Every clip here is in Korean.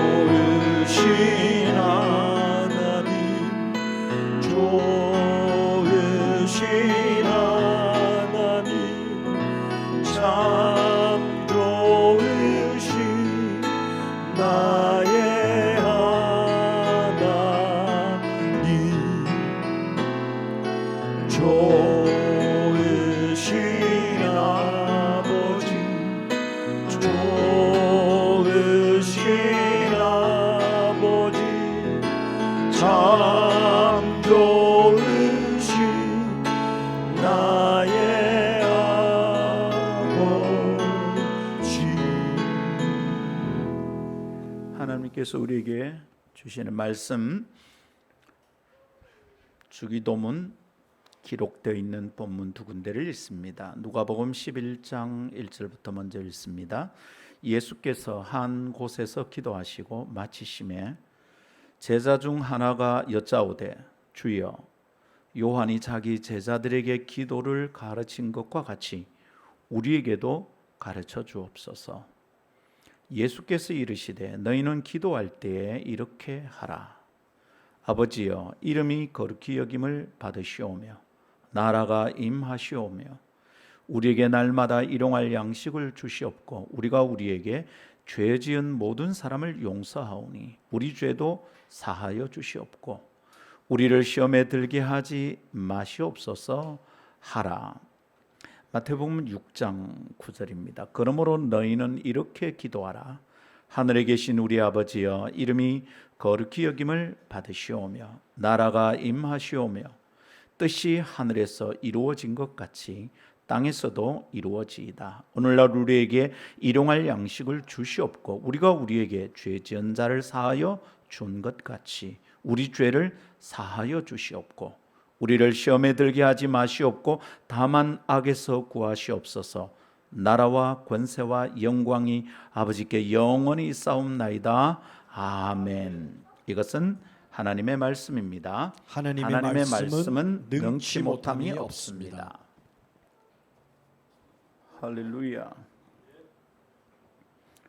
좋으신 하나님, 좋으신 하나님, 참 좋으신 나의 하나님, 좋으신 아버지, 좋으신 아버지, 참 좋으신 나의 아버지. 하나님께서 우리에게 주시는 말씀, 주기도문 기록되어 있는 본문 두 군데를 읽습니다. 누가복음 11장 1절부터 먼저 읽습니다. 예수께서 한 곳에서 기도하시고 마치심에 제자 중 하나가 여짜오되, 주여, 요한이 자기 제자들에게 기도를 가르친 것과 같이 우리에게도 가르쳐 주옵소서. 예수께서 이르시되, 너희는 기도할 때에 이렇게 하라. 아버지여, 이름이 거룩히 여김을 받으시오며 나라가 임하시오며 우리에게 날마다 일용할 양식을 주시옵고 우리가 우리에게 죄 지은 모든 사람을 용서하오니 우리 죄도 사하여 주시옵고 우리를 시험에 들게 하지 마시옵소서 하라. 마태복음 6장 9절입니다. 그러므로 너희는 이렇게 기도하라. 하늘에 계신 우리 아버지여, 이름이 거룩히 여김을 받으시오며 나라가 임하시오며 뜻이 하늘에서 이루어진 것 같이 땅에서도 이루어지이다. 오늘날 우리에게 일용할 양식을 주시옵고 우리가 우리에게 죄 지은 자를 사하여 준 것 같이 우리 죄를 사하여 주시옵고 우리를 시험에 들게 하지 마시옵고 다만 악에서 구하시옵소서. 나라와 권세와 영광이 아버지께 영원히 있사옵나이다. 아멘. 이것은 하나님의 말씀입니다. 하나님의 말씀은 능치 못함이 없습니다. 할렐루야.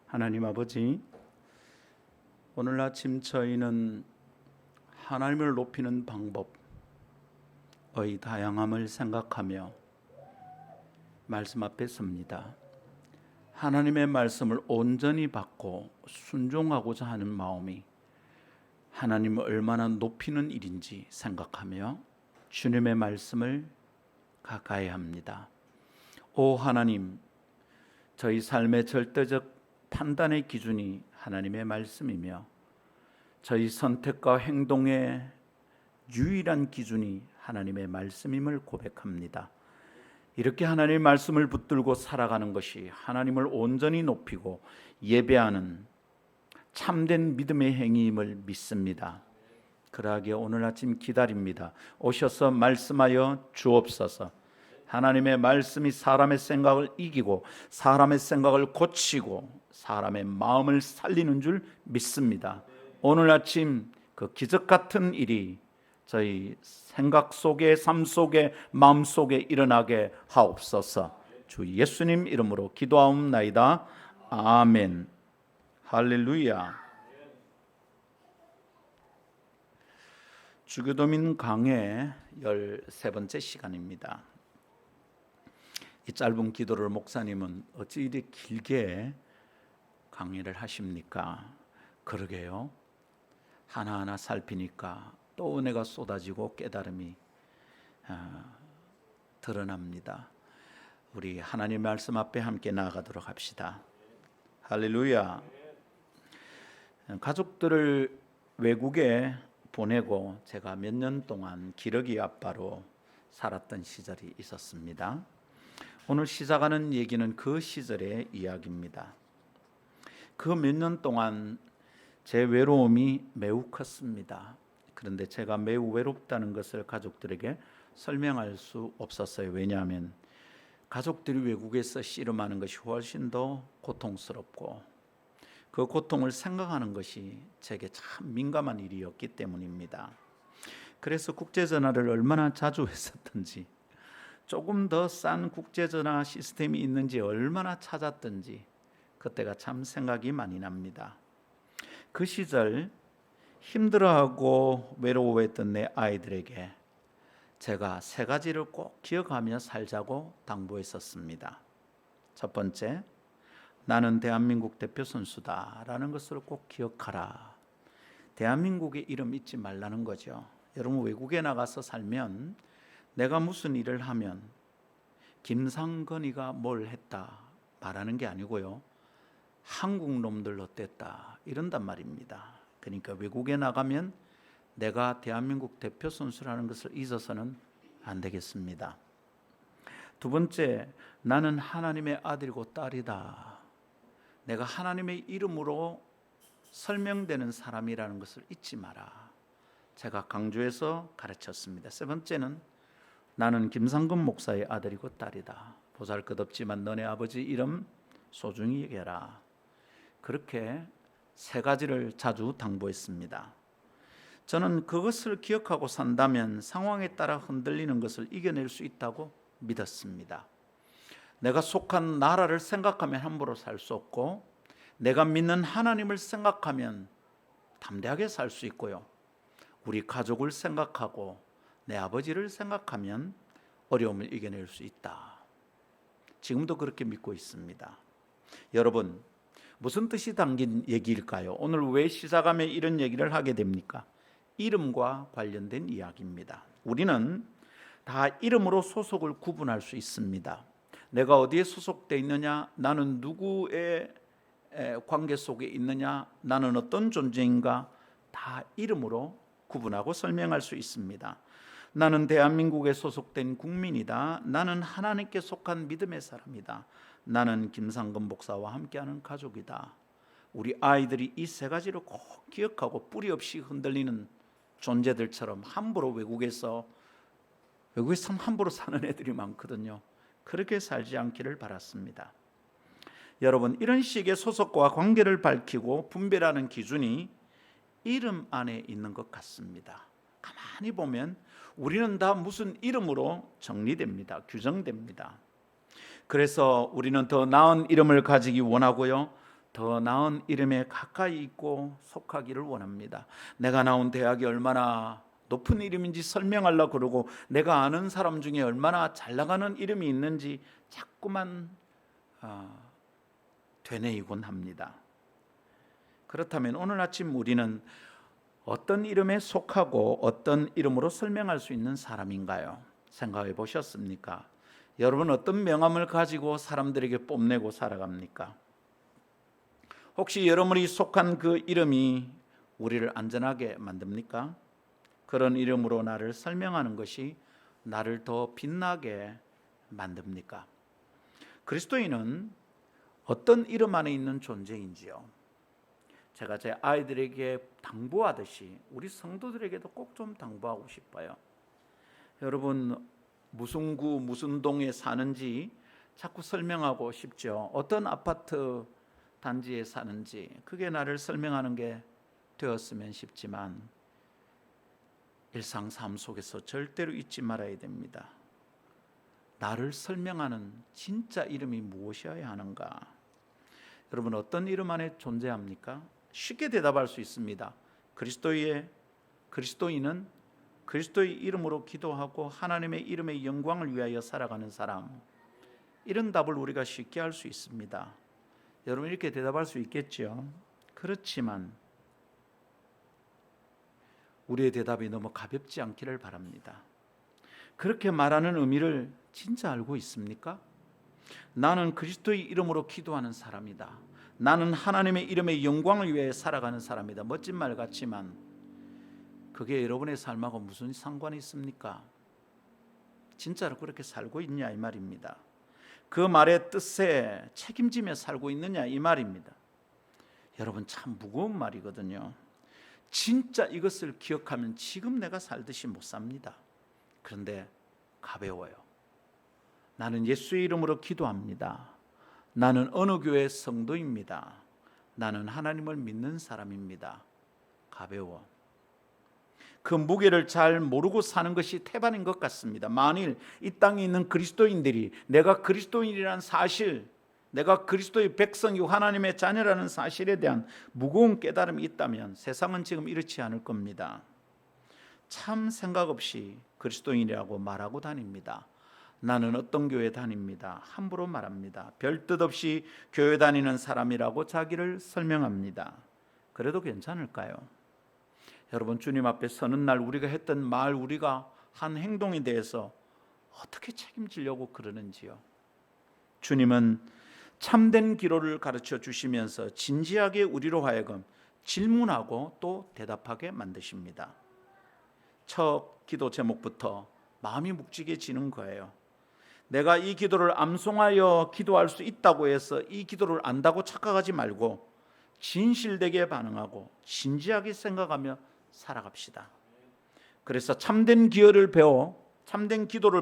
하나님 아버지, 오늘 아침 저희는 하나님을 높이는 방법의 다양함을 생각하며 말씀 앞에 섭니다. 하나님의 말씀을 온전히 받고 순종하고자 하는 마음이 하나님을 얼마나 높이는 일인지 생각하며 주님의 말씀을 가까이 합니다. 오 하나님, 저희 삶의 절대적 판단의 기준이 하나님의 말씀이며 저희 선택과 행동의 유일한 기준이 하나님의 말씀임을 고백합니다. 이렇게 하나님의 말씀을 붙들고 살아가는 것이 하나님을 온전히 높이고 예배하는 참된 믿음의 행위임을 믿습니다. 그러하기에 오늘 아침 기다립니다. 오셔서 말씀하여 주옵소서. 하나님의 말씀이 사람의 생각을 이기고 사람의 생각을 고치고 사람의 마음을 살리는 줄 믿습니다. 오늘 아침 그 기적 같은 일이 저희 생각 속에, 삶 속에, 마음 속에 일어나게 하옵소서. 주 예수님 이름으로 기도하옵나이다. 아멘. 할렐루야. 주교도민 강해 13번째 시간입니다. 이 짧은 기도를 목사님은 어찌 이리 길게 강의를 하십니까? 그러게요. 하나하나 살피니까 또 은혜가 쏟아지고 깨달음이 드러납니다. 우리 하나님 말씀 앞에 함께 나아가도록 합시다. 할렐루야. 가족들을 외국에 보내고 제가 몇 년 동안 기러기 아빠로 살았던 시절이 있었습니다. 오늘 시작하는 얘기는 그 시절의 이야기입니다. 그 몇 년 동안 제 외로움이 매우 컸습니다. 그런데 제가 매우 외롭다는 것을 가족들에게 설명할 수 없었어요. 왜냐하면 가족들이 외국에서 씨름하는 것이 훨씬 더 고통스럽고 그 고통을 생각하는 것이 제게 참 민감한 일이었기 때문입니다. 그래서 국제전화를 얼마나 자주 했었던지, 조금 더 싼 국제전화 시스템이 있는지 얼마나 찾았던지, 그때가 참 생각이 많이 납니다. 그 시절 힘들어하고 외로워했던 내 아이들에게 제가 세 가지를 꼭 기억하며 살자고 당부했었습니다. 첫 번째, 나는 대한민국 대표 선수다라는 것을 꼭 기억하라. 대한민국의 이름 잊지 말라는 거죠. 여러분, 외국에 나가서 살면 내가 무슨 일을 하면 김상건이가 뭘 했다 말하는 게 아니고요, 한국 놈들 어땠다 이런단 말입니다. 그러니까 외국에 나가면 내가 대한민국 대표 선수라는 것을 잊어서는 안 되겠습니다. 두 번째, 나는 하나님의 아들이고 딸이다. 내가 하나님의 이름으로 설명되는 사람이라는 것을 잊지 마라. 제가 강조해서 가르쳤습니다. 세 번째는 나는 김상근 목사의 아들이고 딸이다. 보잘것없지만 너네 아버지 이름 소중히 여겨라. 그렇게 세 가지를 자주 당부했습니다. 저는 그것을 기억하고 산다면 상황에 따라 흔들리는 것을 이겨낼 수 있다고 믿었습니다. 내가 속한 나라를 생각하면 함부로 살 수 없고, 내가 믿는 하나님을 생각하면 담대하게 살 수 있고요, 우리 가족을 생각하고 내 아버지를 생각하면 어려움을 이겨낼 수 있다. 지금도 그렇게 믿고 있습니다. 여러분, 무슨 뜻이 담긴 얘기일까요? 오늘 왜 시사감에 이런 얘기를 하게 됩니까? 이름과 관련된 이야기입니다. 우리는 다 이름으로 소속을 구분할 수 있습니다. 내가 어디에 소속되어 있느냐, 나는 누구의 관계 속에 있느냐, 나는 어떤 존재인가, 다 이름으로 구분하고 설명할 수 있습니다. 나는 대한민국에 소속된 국민이다. 나는 하나님께 속한 믿음의 사람이다. 나는 김상근 목사와 함께하는 가족이다. 우리 아이들이 이 세 가지를 꼭 기억하고 뿌리 없이 흔들리는 존재들처럼 함부로 외국에 참 함부로 사는 애들이 많거든요. 그렇게 살지 않기를 바랐습니다. 여러분, 이런 식의 소속과 관계를 밝히고 분별하는 기준이 이름 안에 있는 것 같습니다. 가만히 보면 우리는 다 무슨 이름으로 정리됩니다. 규정됩니다. 그래서 우리는 더 나은 이름을 가지기 원하고요, 더 나은 이름에 가까이 있고 속하기를 원합니다. 내가 나온 대학이 얼마나 높은 이름인지 설명하려고 그러고, 내가 아는 사람 중에 얼마나 잘 나가는 이름이 있는지 자꾸만 되뇌이곤 합니다. 그렇다면 오늘 아침 우리는 어떤 이름에 속하고 어떤 이름으로 설명할 수 있는 사람인가요? 생각해 보셨습니까? 여러분, 어떤 명함을 가지고 사람들에게 뽐내고 살아갑니까? 혹시 여러분이 속한 그 이름이 우리를 안전하게 만듭니까? 그런 이름으로 나를 설명하는 것이 나를 더 빛나게 만듭니까? 그리스도인은 어떤 이름 안에 있는 존재인지요, 제가 제 아이들에게 당부하듯이 우리 성도들에게도 꼭 좀 당부하고 싶어요. 여러분, 무슨 구 무슨 동에 사는지 자꾸 설명하고 싶죠. 어떤 아파트 단지에 사는지 그게 나를 설명하는 게 되었으면 싶지만, 일상 삶 속에서 절대로 잊지 말아야 됩니다. 나를 설명하는 진짜 이름이 무엇이어야 하는가? 여러분, 어떤 이름 안에 존재합니까? 쉽게 대답할 수 있습니다. 그리스도인은 그리스도의 이름으로 기도하고 하나님의 이름의 영광을 위하여 살아가는 사람, 이런 답을 우리가 쉽게 할 수 있습니다. 여러분, 이렇게 대답할 수 있겠죠. 그렇지만 우리의 대답이 너무 가볍지 않기를 바랍니다. 그렇게 말하는 의미를 진짜 알고 있습니까? 나는 그리스도의 이름으로 기도하는 사람이다. 나는 하나님의 이름의 영광을 위해 살아가는 사람이다. 멋진 말 같지만 그게 여러분의 삶하고 무슨 상관이 있습니까? 진짜로 그렇게 살고 있냐 이 말입니다. 그 말의 뜻에 책임지며 살고 있느냐 이 말입니다. 여러분, 참 무거운 말이거든요. 진짜 이것을 기억하면 지금 내가 살듯이 못 삽니다. 그런데 가벼워요. 나는 예수의 이름으로 기도합니다. 나는 어느 교회 성도입니다. 나는 하나님을 믿는 사람입니다. 가벼워. 그 무게를 잘 모르고 사는 것이 태반인 것 같습니다. 만일 이 땅에 있는 그리스도인들이 내가 그리스도인이라는 사실, 내가 그리스도의 백성이고 하나님의 자녀라는 사실에 대한 무거운 깨달음이 있다면 세상은 지금 이렇지 않을 겁니다. 참 생각 없이 그리스도인이라고 말하고 다닙니다. 나는 어떤 교회 다닙니다. 함부로 말합니다. 별뜻 없이 교회 다니는 사람이라고 자기를 설명합니다. 그래도 괜찮을까요? 여러분, 주님 앞에 서는 날 우리가 했던 말, 우리가 한 행동에 대해서 어떻게 책임지려고 그러는지요? 주님은 참된 기도를 가르쳐 주시면서 진지하게 우리로 하여금 질문하고 또 대답하게 만드십니다. 첫 기도 제목부터 마음이 묵직해지는 거예요. 내가 이 기도를 암송하여 기도할 수 있다고 해서 이 기도를 안다고 착각하지 말고 진실되게 반응하고 진지하게 생각하며 살아갑시다. 그래서 참된 기도를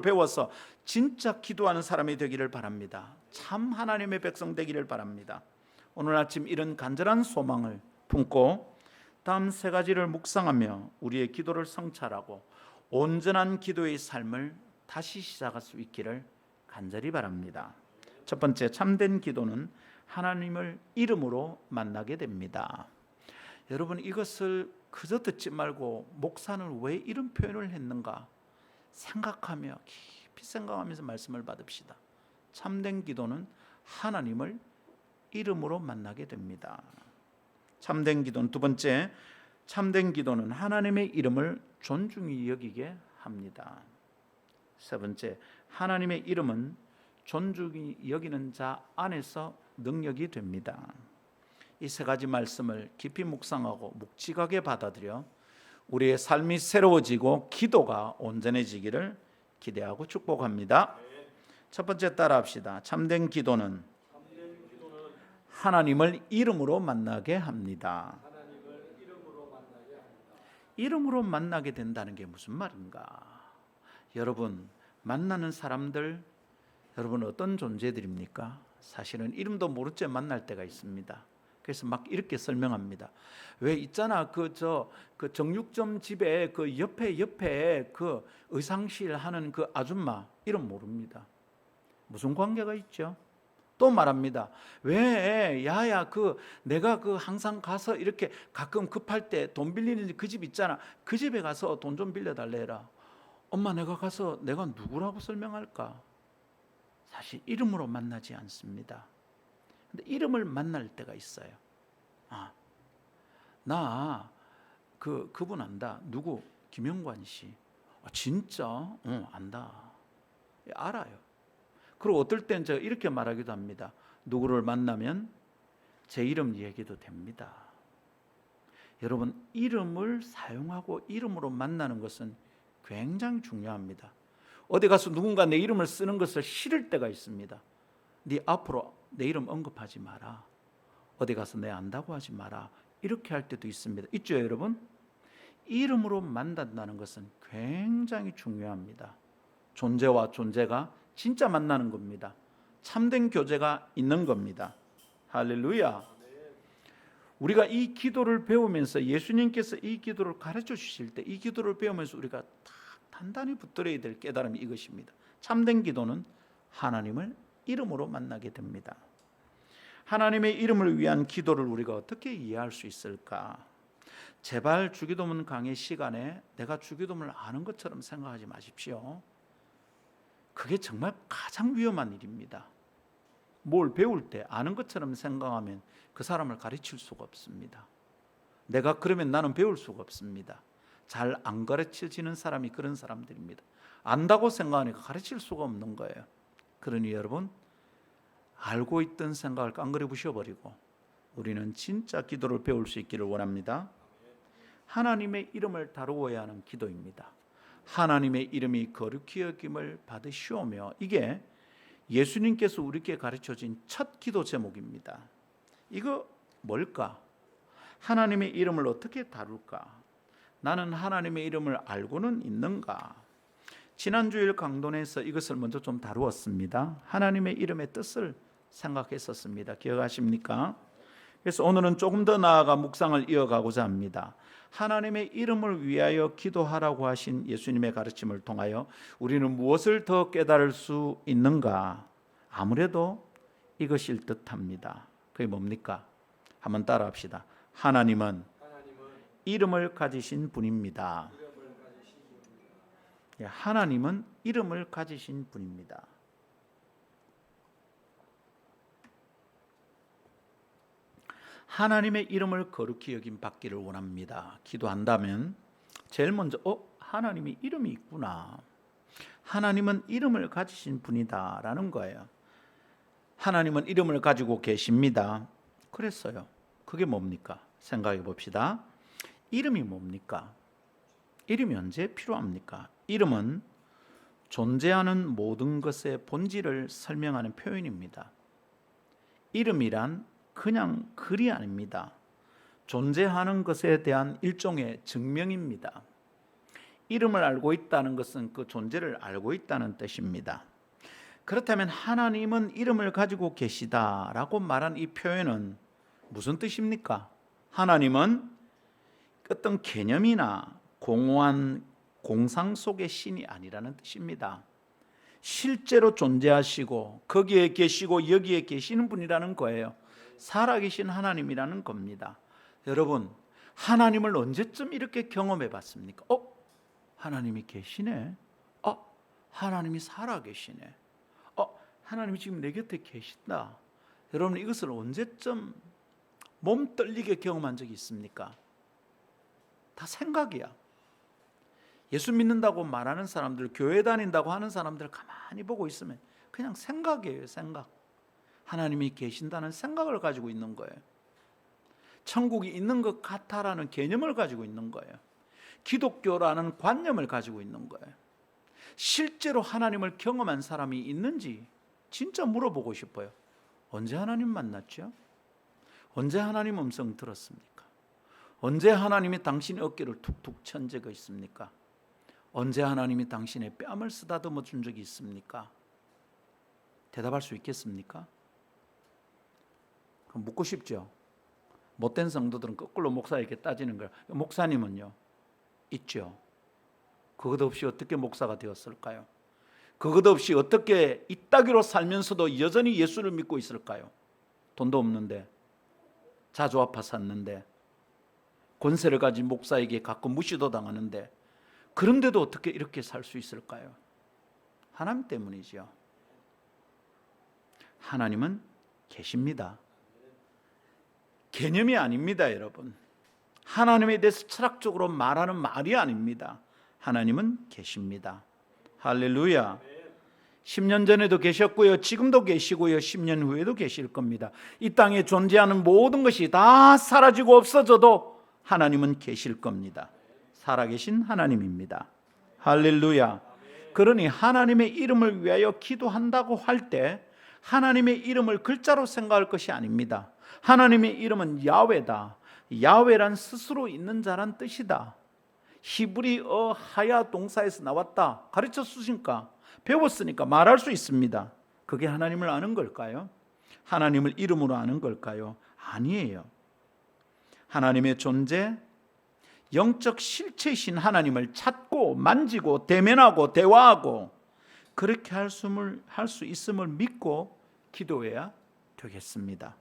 배워서 진짜 기도하는 사람이 되기를 바랍니다. 참 하나님의 백성 되기를 바랍니다. 오늘 아침 이런 간절한 소망을 품고 다음 세 가지를 묵상하며 우리의 기도를 성찰하고 온전한 기도의 삶을 다시 시작할 수 있기를 간절히 바랍니다. 첫 번째, 참된 기도는 하나님을 이름으로 만나게 됩니다. 여러분, 이것을 그저 듣지 말고 목사는 왜 이런 표현을 했는가 생각하며 깊이 생각하면서 말씀을 받읍시다. 참된 기도는 하나님을 이름으로 만나게 됩니다. 참된 기도는 두 번째, 참된 기도는 하나님의 이름을 존중히 여기게 합니다. 세 번째, 하나님의 이름은 존중히 여기는 자 안에서 능력이 됩니다. 이 세 가지 말씀을 깊이 묵상하고 묵직하게 받아들여 우리의 삶이 새로워지고 기도가 온전해지기를 기대하고 축복합니다. 첫 번째 따라합시다. 참된 기도는 하나님을 이름으로 만나게 합니다. 이름으로 만나게 된다는 게 무슨 말인가? 여러분, 만나는 사람들, 여러분 어떤 존재들입니까? 사실은 이름도 모른 채 만날 때가 있습니다. 그래서 막 이렇게 설명합니다. 왜 있잖아, 그 정육점 집에 그 옆에 그 의상실 하는 그 아줌마 이름 모릅니다. 무슨 관계가 있죠? 또 말합니다. 왜 야야 내가 항상 가서 이렇게 가끔 급할 때 돈 빌리는 그 집 있잖아. 그 집에 가서 돈 좀 빌려달래 해라. 엄마, 내가 가서 내가 누구라고 설명할까? 사실 이름으로 만나지 않습니다. 근데 이름을 만날 때가 있어요. 나 그분 안다. 누구? 김영관 씨. 진짜? 안다. 알아요. 그리고 어떨 땐 제가 이렇게 말하기도 합니다. 누구를 만나면 제 이름 얘기도 됩니다. 여러분, 이름을 사용하고 이름으로 만나는 것은 굉장히 중요합니다. 어디 가서 누군가 내 이름을 쓰는 것을 싫을 때가 있습니다. 네 앞으로 내 이름 언급하지 마라. 어디 가서 내 안다고 하지 마라. 이렇게 할 때도 있습니다. 있죠, 여러분? 이름으로 만난다는 것은 굉장히 중요합니다. 존재와 존재가 진짜 만나는 겁니다. 참된 교제가 있는 겁니다. 할렐루야. 우리가 이 기도를 배우면서 예수님께서 이 기도를 가르쳐 주실 때 이 기도를 배우면서 우리가 단단히 붙들어야 될 깨달음이 이것입니다. 참된 기도는 하나님을 이름으로 만나게 됩니다. 하나님의 이름을 위한 기도를 우리가 어떻게 이해할 수 있을까? 제발 주기도문 강의 시간에 내가 주기도문을 아는 것처럼 생각하지 마십시오. 그게 정말 가장 위험한 일입니다. 뭘 배울 때 아는 것처럼 생각하면 그 사람을 가르칠 수가 없습니다. 내가 그러면 나는 배울 수가 없습니다. 잘 안 가르쳐지는 사람이 그런 사람들입니다. 안다고 생각하니까 가르칠 수가 없는 거예요. 그러니 여러분, 알고 있던 생각을 깡그리 부셔버리고 우리는 진짜 기도를 배울 수 있기를 원합니다. 하나님의 이름을 다루어야 하는 기도입니다. 하나님의 이름이 거룩히 여김을 받으시오며, 이게 예수님께서 우리에게 가르쳐진 첫 기도 제목입니다. 이거 뭘까? 하나님의 이름을 어떻게 다룰까? 나는 하나님의 이름을 알고는 있는가? 지난주일 강론에서 이것을 먼저 좀 다루었습니다. 하나님의 이름의 뜻을 생각했었습니다. 기억하십니까? 그래서 오늘은 조금 더 나아가 묵상을 이어가고자 합니다. 하나님의 이름을 위하여 기도하라고 하신 예수님의 가르침을 통하여 우리는 무엇을 더 깨달을 수 있는가? 아무래도 이것일 듯합니다. 그게 뭡니까? 한번 따라합시다. 하나님은 이름을 가지신 분입니다. 하나님은 이름을 가지신 분입니다. 하나님의 이름을 거룩히 여김 받기를 원합니다. 기도한다면 제일 먼저 하나님이 이름이 있구나. 하나님은 이름을 가지신 분이다 라는 거예요. 하나님은 이름을 가지고 계십니다. 그랬어요. 그게 뭡니까? 생각해 봅시다. 이름이 뭡니까? 이름이 언제 필요합니까? 이름은 존재하는 모든 것의 본질을 설명하는 표현입니다. 이름이란 그냥 글이 아닙니다. 존재하는 것에 대한 일종의 증명입니다. 이름을 알고 있다는 것은 그 존재를 알고 있다는 뜻입니다. 그렇다면 하나님은 이름을 가지고 계시다라고 말한 이 표현은 무슨 뜻입니까? 하나님은 어떤 개념이나 공허한 공상 속의 신이 아니라는 뜻입니다. 실제로 존재하시고 거기에 계시고 여기에 계시는 분이라는 거예요. 살아계신 하나님이라는 겁니다. 여러분, 하나님을 언제쯤 이렇게 경험해 봤습니까? 하나님이 계시네. 하나님이 살아계시네. 하나님이 지금 내 곁에 계신다. 여러분, 이것을 언제쯤 몸 떨리게 경험한 적이 있습니까? 다 생각이야. 예수 믿는다고 말하는 사람들, 교회 다닌다고 하는 사람들 가만히 보고 있으면 그냥 생각이에요, 생각. 하나님이 계신다는 생각을 가지고 있는 거예요. 천국이 있는 것 같아라는 개념을 가지고 있는 거예요. 기독교라는 관념을 가지고 있는 거예요. 실제로 하나님을 경험한 사람이 있는지 진짜 물어보고 싶어요. 언제 하나님 만났죠? 언제 하나님 음성 들었습니까? 언제 하나님이 당신의 어깨를 툭툭 천 적이 있습니까? 언제 하나님이 당신의 뺨을 쓰다듬어 준 적이 있습니까? 대답할 수 있겠습니까? 그럼 묻고 싶죠? 못된 성도들은 거꾸로 목사에게 따지는 거예요. 목사님은요? 있죠. 그것 없이 어떻게 목사가 되었을까요? 그것 없이 어떻게 이따위로 살면서도 여전히 예수를 믿고 있을까요? 돈도 없는데, 자주 아파 샀는데, 권세를 가진 목사에게 가끔 무시도 당하는데, 그런데도 어떻게 이렇게 살 수 있을까요? 하나님 때문이죠. 하나님은 계십니다. 개념이 아닙니다, 여러분. 하나님에 대해서 철학적으로 말하는 말이 아닙니다. 하나님은 계십니다. 할렐루야. 10년 전에도 계셨고요, 지금도 계시고요, 10년 후에도 계실 겁니다. 이 땅에 존재하는 모든 것이 다 사라지고 없어져도 하나님은 계실 겁니다. 살아계신 하나님입니다. 할렐루야. 그러니 하나님의 이름을 위하여 기도한다고 할 때 하나님의 이름을 글자로 생각할 것이 아닙니다. 하나님의 이름은 야훼다. 야훼란 스스로 있는 자란 뜻이다. 히브리어 하야 동사에서 나왔다. 가르쳐 주시니까, 배웠으니까 말할 수 있습니다. 그게 하나님을 아는 걸까요? 하나님을 이름으로 아는 걸까요? 아니에요. 하나님의 존재, 영적 실체이신 하나님을 찾고 만지고 대면하고 대화하고 그렇게 할 수 있음을 믿고 기도해야 되겠습니다.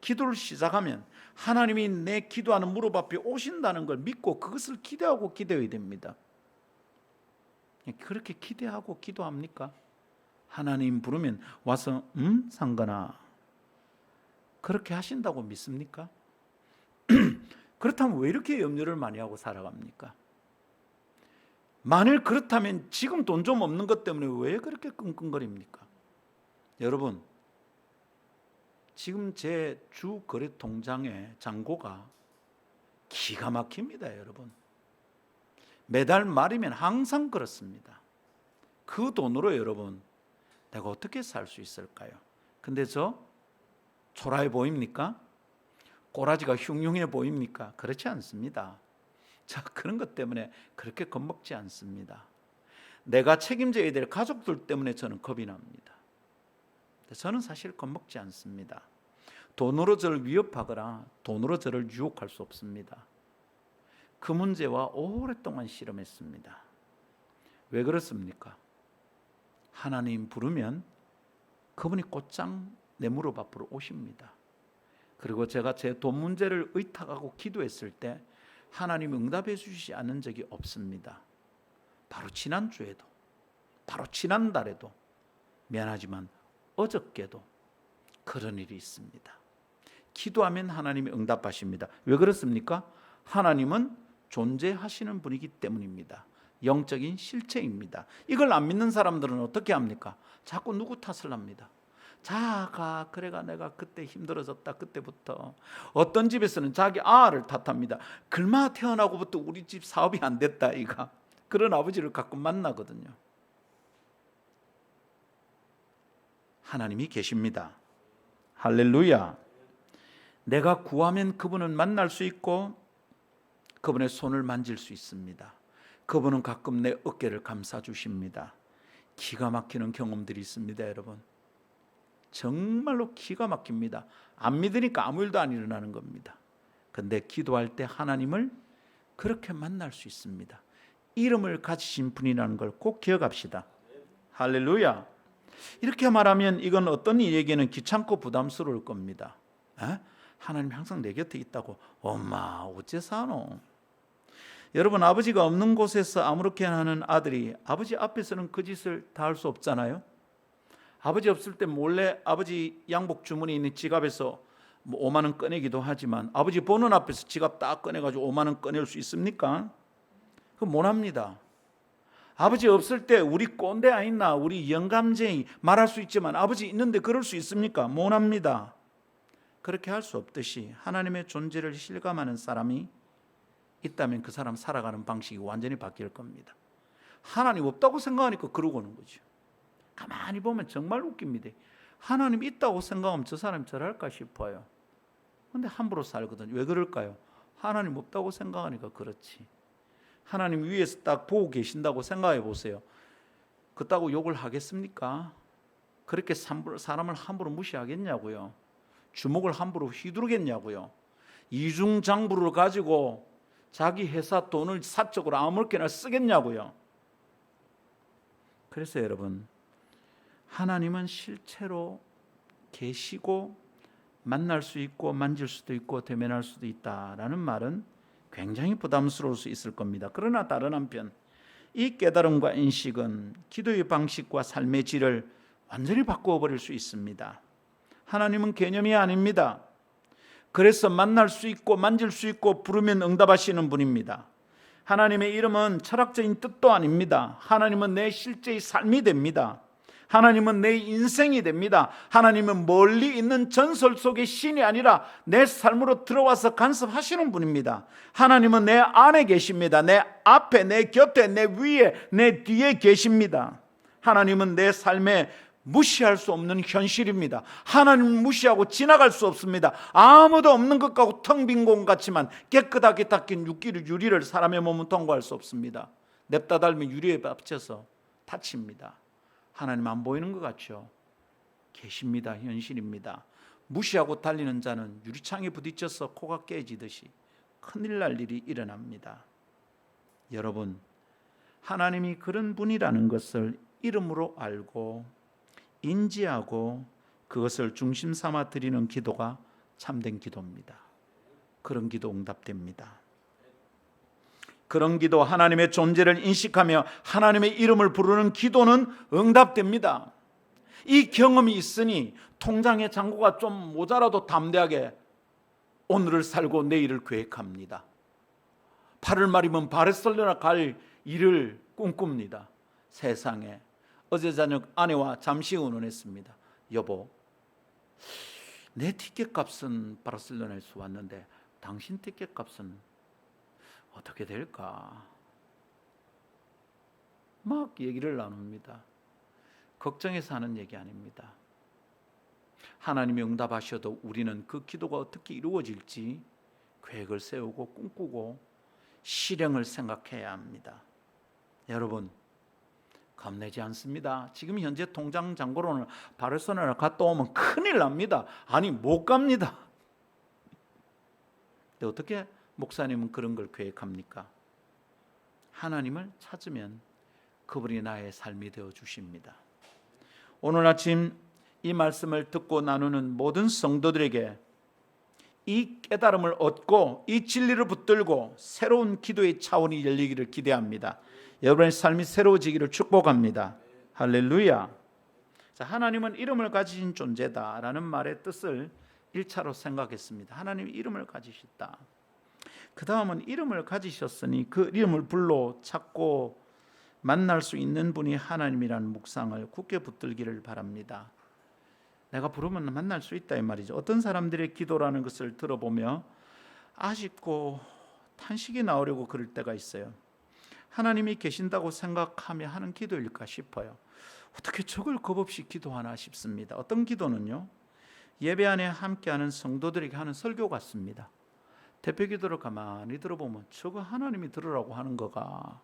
기도를 시작하면 하나님이 내 기도하는 무릎 앞에 오신다는 걸 믿고 그것을 기대하고 기도해야 됩니다. 그렇게 기대하고 기도합니까? 하나님 부르면 와서 상관아, 그렇게 하신다고 믿습니까? 그렇다면 왜 이렇게 염려를 많이 하고 살아갑니까? 만일 그렇다면 지금 돈 좀 없는 것 때문에 왜 그렇게 끙끙거립니까? 여러분, 지금 제 주 거래 통장의 잔고가 기가 막힙니다, 여러분. 매달 말이면 항상 그렇습니다. 그 돈으로 여러분, 내가 어떻게 살 수 있을까요? 근데 저 초라해 보입니까? 꼬라지가 흉흉해 보입니까? 그렇지 않습니다. 자, 그런 것 때문에 그렇게 겁먹지 않습니다. 내가 책임져야 될 가족들 때문에 저는 겁이 납니다. 저는 사실 겁먹지 않습니다. 돈으로 저를 위협하거나 돈으로 저를 유혹할 수 없습니다. 그 문제와 오랫동안 씨름했습니다. 왜 그렇습니까? 하나님 부르면 그분이 곧장 내 무릎 앞으로 오십니다. 그리고 제가 제 돈 문제를 의탁하고 기도했을 때 하나님이 응답해 주시지 않은 적이 없습니다. 바로 지난주에도, 바로 지난달에도, 미안하지만 어저께도 그런 일이 있습니다. 기도하면 하나님이 응답하십니다. 왜 그렇습니까? 하나님은 존재하시는 분이기 때문입니다. 영적인 실체입니다. 이걸 안 믿는 사람들은 어떻게 합니까? 자꾸 누구 탓을 합니다. 자가 그래가 내가 그때 힘들어졌다. 그때부터 어떤 집에서는 자기 아를 탓합니다. 글마 태어나고부터 우리 집 사업이 안 됐다 이가. 그런 아버지를 가끔 만나거든요. 하나님이 계십니다. 할렐루야. 내가 구하면 그분은 만날 수 있고 그분의 손을 만질 수 있습니다. 그분은 가끔 내 어깨를 감싸주십니다. 기가 막히는 경험들이 있습니다, 여러분. 정말로 기가 막힙니다. 안 믿으니까 아무 일도 안 일어나는 겁니다. 근데 기도할 때 하나님을 그렇게 만날 수 있습니다. 이름을 가지신 분이라는 걸 꼭 기억합시다. 할렐루야. 이렇게 말하면 이건 어떤 이에게는 귀찮고 부담스러울 겁니다. 하나님 항상 내 곁에 있다고. 엄마 어째 사노? 여러분, 아버지가 없는 곳에서 아무렇게나 하는 아들이 아버지 앞에서는 그 짓을 다 할 수 없잖아요. 아버지 없을 때 몰래 아버지 양복 주머니에 있는 지갑에서 5만 원 꺼내기도 하지만 아버지 보는 앞에서 지갑 딱 꺼내가지고 5만 원 꺼낼 수 있습니까? 그거 못합니다. 아버지 없을 때 우리 꼰대 아니나 우리 영감쟁이 말할 수 있지만 아버지 있는데 그럴 수 있습니까? 못합니다. 그렇게 할 수 없듯이 하나님의 존재를 실감하는 사람이 있다면 그 사람 살아가는 방식이 완전히 바뀔 겁니다. 하나님 없다고 생각하니까 그러고 오는 거죠. 가만히 보면 정말 웃깁니다. 하나님 있다고 생각하면 저 사람이 저럴까 싶어요. 그런데 함부로 살거든요. 왜 그럴까요? 하나님 없다고 생각하니까 그렇지. 하나님 위에서 딱 보고 계신다고 생각해 보세요. 그따구 욕을 하겠습니까? 그렇게 사람을 함부로 무시하겠냐고요. 주먹을 함부로 휘두르겠냐고요. 이중장부를 가지고 자기 회사 돈을 사적으로 아무렇게나 쓰겠냐고요. 그래서 여러분, 하나님은 실체로 계시고 만날 수 있고 만질 수도 있고 대면할 수도 있다라는 말은 굉장히 부담스러울 수 있을 겁니다. 그러나 다른 한편 이 깨달음과 인식은 기도의 방식과 삶의 질을 완전히 바꾸어 버릴 수 있습니다. 하나님은 개념이 아닙니다. 그래서 만날 수 있고 만질 수 있고 부르면 응답하시는 분입니다. 하나님의 이름은 철학적인 뜻도 아닙니다. 하나님은 내 실제의 삶이 됩니다. 하나님은 내 인생이 됩니다. 하나님은 멀리 있는 전설 속의 신이 아니라 내 삶으로 들어와서 간섭하시는 분입니다. 하나님은 내 안에 계십니다. 내 앞에, 내 곁에, 내 위에, 내 뒤에 계십니다. 하나님은 내 삶에 무시할 수 없는 현실입니다. 하나님을 무시하고 지나갈 수 없습니다. 아무도 없는 것 같고 텅 빈 곳 같지만 깨끗하게 닦인 유리를 사람의 몸은 통과할 수 없습니다. 냅다 달면 유리에 받쳐서 다칩니다. 하나님 안 보이는 것 같죠? 계십니다. 현실입니다. 무시하고 달리는 자는 유리창에 부딪혀서 코가 깨지듯이 큰일 날 일이 일어납니다. 여러분, 하나님이 그런 분이라는 것을 이름으로 알고 인지하고 그것을 중심 삼아 드리는 기도가 참된 기도입니다. 그런 기도 응답됩니다. 그런 기도, 하나님의 존재를 인식하며 하나님의 이름을 부르는 기도는 응답됩니다. 이 경험이 있으니 통장의 잔고가 좀 모자라도 담대하게 오늘을 살고 내일을 계획합니다. 8월 말이면 바르셀로나 갈 일을 꿈꿉니다. 세상에. 어제 저녁 아내와 잠시 의논했습니다. 여보, 내 티켓 값은 바르셀로나에서 왔는데 당신 티켓 값은 어떻게 될까? 막 얘기를 나눕니다. 걱정해서 하는 얘기 아닙니다. 하나님이 응답하셔도 우리는 그 기도가 어떻게 이루어질지 계획을 세우고 꿈꾸고 실행을 생각해야 합니다. 여러분, 겁내지 않습니다. 지금 현재 통장 잔고로는 바르셀로나 갔다 오면 큰일 납니다. 아니 못 갑니다. 근데 어떻게 목사님은 그런 걸 계획합니까? 하나님을 찾으면 그분이 나의 삶이 되어 주십니다. 오늘 아침 이 말씀을 듣고 나누는 모든 성도들에게 이 깨달음을 얻고 이 진리를 붙들고 새로운 기도의 차원이 열리기를 기대합니다. 여러분의 삶이 새로워지기를 축복합니다. 할렐루야. 자, 하나님은 이름을 가지신 존재다라는 말의 뜻을 1차로 생각했습니다. 하나님이 이름을 가지셨다. 그 다음은 이름을 가지셨으니 그 이름을 불러 찾고 만날 수 있는 분이 하나님이라는 묵상을 굳게 붙들기를 바랍니다. 내가 부르면 만날 수 있다 이 말이죠. 어떤 사람들의 기도라는 것을 들어보며 아쉽고 탄식이 나오려고 그럴 때가 있어요. 하나님이 계신다고 생각하며 하는 기도일까 싶어요. 어떻게 저걸 겁없이 기도하나 싶습니다. 어떤 기도는요, 예배 안에 함께하는 성도들에게 하는 설교 같습니다. 대표 기도를 가만히 들어보면 저거 하나님이 들으라고 하는 거가,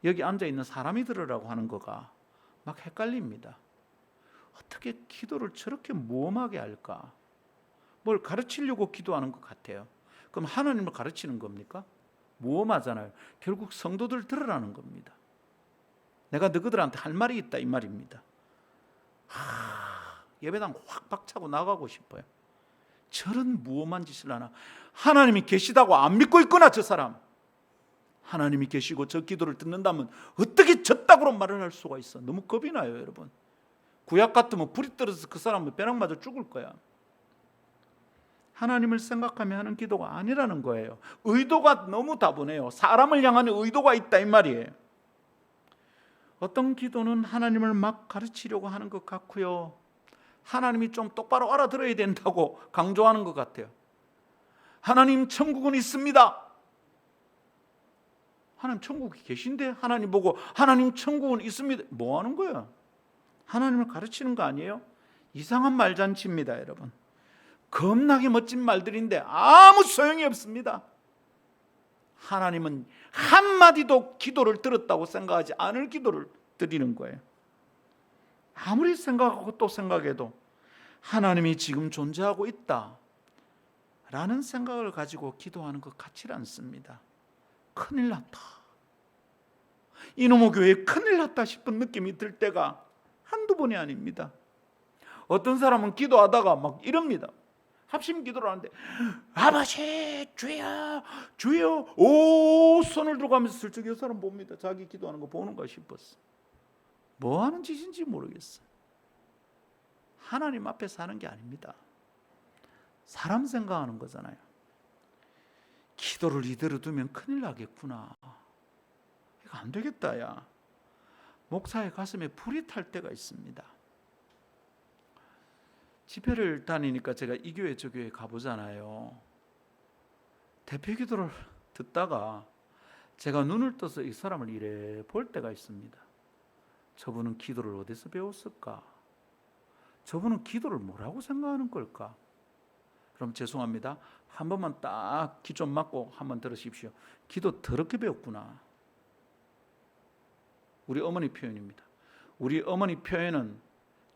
여기 앉아있는 사람이 들으라고 하는 거가 막 헷갈립니다. 어떻게 기도를 저렇게 모험하게 할까? 뭘 가르치려고 기도하는 것 같아요. 그럼 하나님을 가르치는 겁니까? 모험하잖아요. 결국 성도들 들으라는 겁니다. 내가 너희들한테 할 말이 있다 이 말입니다. 예배당 확 박차고 나가고 싶어요. 저런 무엄한 짓을 하나. 하나님이 계시다고 안 믿고 있구나 저 사람. 하나님이 계시고 저 기도를 듣는다면 어떻게 저따구로 말을 할 수가 있어. 너무 겁이 나요 여러분. 구약 같으면 불이 떨어져서 그 사람은 벼락 맞아 죽을 거야. 하나님을 생각하며 하는 기도가 아니라는 거예요. 의도가 너무 다분해요. 사람을 향하는 의도가 있다 이 말이에요. 어떤 기도는 하나님을 막 가르치려고 하는 것 같고요, 하나님이 좀 똑바로 알아들어야 된다고 강조하는 것 같아요. 하나님 천국은 있습니다. 하나님 천국이 계신데 하나님 보고 하나님 천국은 있습니다. 뭐 하는 거야? 하나님을 가르치는 거 아니에요? 이상한 말잔치입니다 여러분. 겁나게 멋진 말들인데 아무 소용이 없습니다. 하나님은 한마디도 기도를 들었다고 생각하지 않을 기도를 드리는 거예요. 아무리 생각하고 또 생각해도 하나님이 지금 존재하고 있다 라는 생각을 가지고 기도하는 것 같지 않습니다. 큰일 났다, 이놈의 교회에 큰일 났다 싶은 느낌이 들 때가 한두 번이 아닙니다. 어떤 사람은 기도하다가 막 이럽니다. 합심 기도를 하는데 아버지 주여 주여 오 손을 들고 하면서 슬쩍 이 사람 봅니다. 자기 기도하는 거 보는가 싶었어. 뭐 하는 짓인지 모르겠어. 하나님 앞에 사는 게 아닙니다. 사람 생각하는 거잖아요. 기도를 이대로 두면 큰일 나겠구나. 이거 안 되겠다 야. 목사의 가슴에 불이 탈 때가 있습니다. 집회를 다니니까 제가 이 교회 저 교회 가보잖아요. 대표 기도를 듣다가 제가 눈을 떠서 이 사람을 이래 볼 때가 있습니다. 저분은 기도를 어디서 배웠을까? 저분은 기도를 뭐라고 생각하는 걸까? 그럼 죄송합니다. 한 번만 딱 귀 좀 막고 한번 들으십시오. 기도 더럽게 배웠구나. 우리 어머니 표현입니다. 우리 어머니 표현은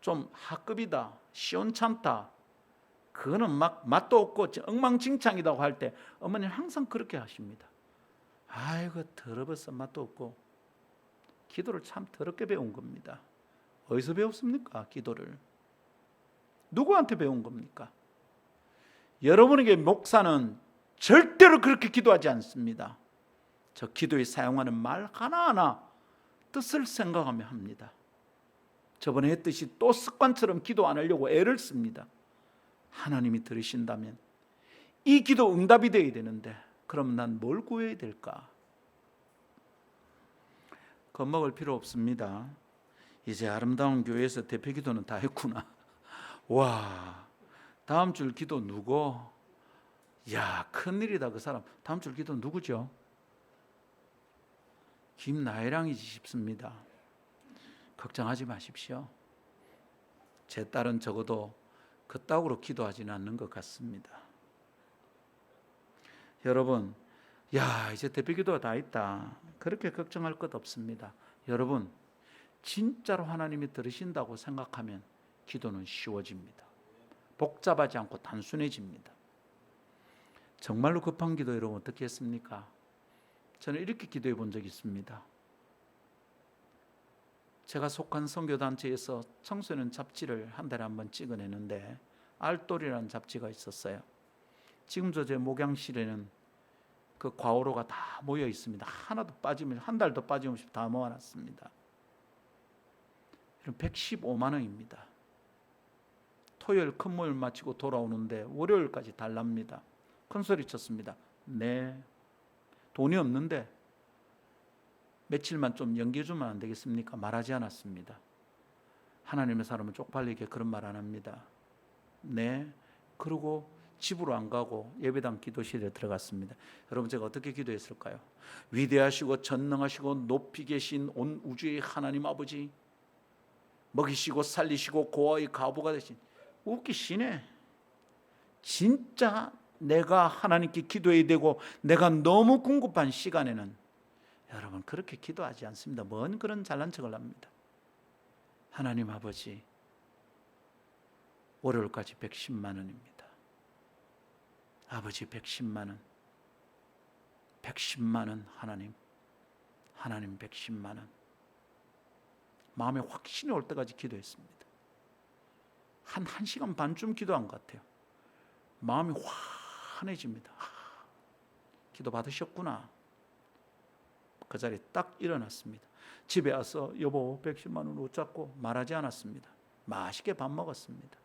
좀 하급이다, 시원찮다, 그거는 막 맛도 없고 엉망진창이라고 할 때 어머니는 항상 그렇게 하십니다. 아이고 더러워서 맛도 없고. 기도를 참 더럽게 배운 겁니다. 어디서 배웠습니까? 기도를 누구한테 배운 겁니까? 여러분에게 목사는 절대로 그렇게 기도하지 않습니다. 저 기도에 사용하는 말 하나하나 뜻을 생각하며 합니다. 저번에 했듯이 또 습관처럼 기도 안 하려고 애를 씁니다. 하나님이 들으신다면 이 기도 응답이 되어야 되는데 그럼 난 뭘 구해야 될까? 겁먹을 필요 없습니다. 이제 아름다운 교회에서 대표 기도는 다 했구나. 와, 다음 줄 기도 누구? 야, 큰일이다 그 사람. 다음 줄 기도 누구죠? 김나혜랑이지 싶습니다. 걱정하지 마십시오. 제 딸은 적어도 그따구로 기도하지는 않는 것 같습니다. 여러분, 야 이제 대표 기도가 다 있다, 그렇게 걱정할 것 없습니다. 여러분, 진짜로 하나님이 들으신다고 생각하면 기도는 쉬워집니다. 복잡하지 않고 단순해집니다. 정말로 급한 기도 여러분 어떻게 했습니까? 저는 이렇게 기도해 본 적이 있습니다. 제가 속한 선교단체에서 청소년 잡지를 한 달에 한 번 찍어내는데 알돌이라는 잡지가 있었어요. 지금도 제 목양실에는 그 과오로가 다 모여 있습니다. 하나도 빠지면 한 달도 빠짐없이 다 모아놨습니다. 115만 원입니다. 토요일 큰 모임 마치고 돌아오는데 월요일까지 달랍니다. 큰 소리 쳤습니다. 네, 돈이 없는데 며칠만 좀 연기해주면 안 되겠습니까? 말하지 않았습니다. 하나님의 사람은 쪽팔리게 그런 말 안 합니다. 네, 그러고 집으로 안 가고 예배당 기도실에 들어갔습니다. 여러분, 제가 어떻게 기도했을까요? 위대하시고 전능하시고 높이 계신 온 우주의 하나님 아버지, 먹이시고 살리시고 고아의 가부가 되신, 웃기시네. 진짜 내가 하나님께 기도해야 되고 내가 너무 궁급한 시간에는 여러분 그렇게 기도하지 않습니다. 뭔 그런 잘난 척을 합니다. 하나님 아버지, 월요일까지 110만 원입니다. 아버지 110만 원, 110만 원 하나님 110만 원. 마음에 확신이 올 때까지 기도했습니다. 한 1시간 반쯤 기도한 것 같아요. 마음이 환해집니다. 기도 받으셨구나. 그 자리에 딱 일어났습니다. 집에 와서 여보 110만 원 붙잡고 말하지 않았습니다. 맛있게 밥 먹었습니다.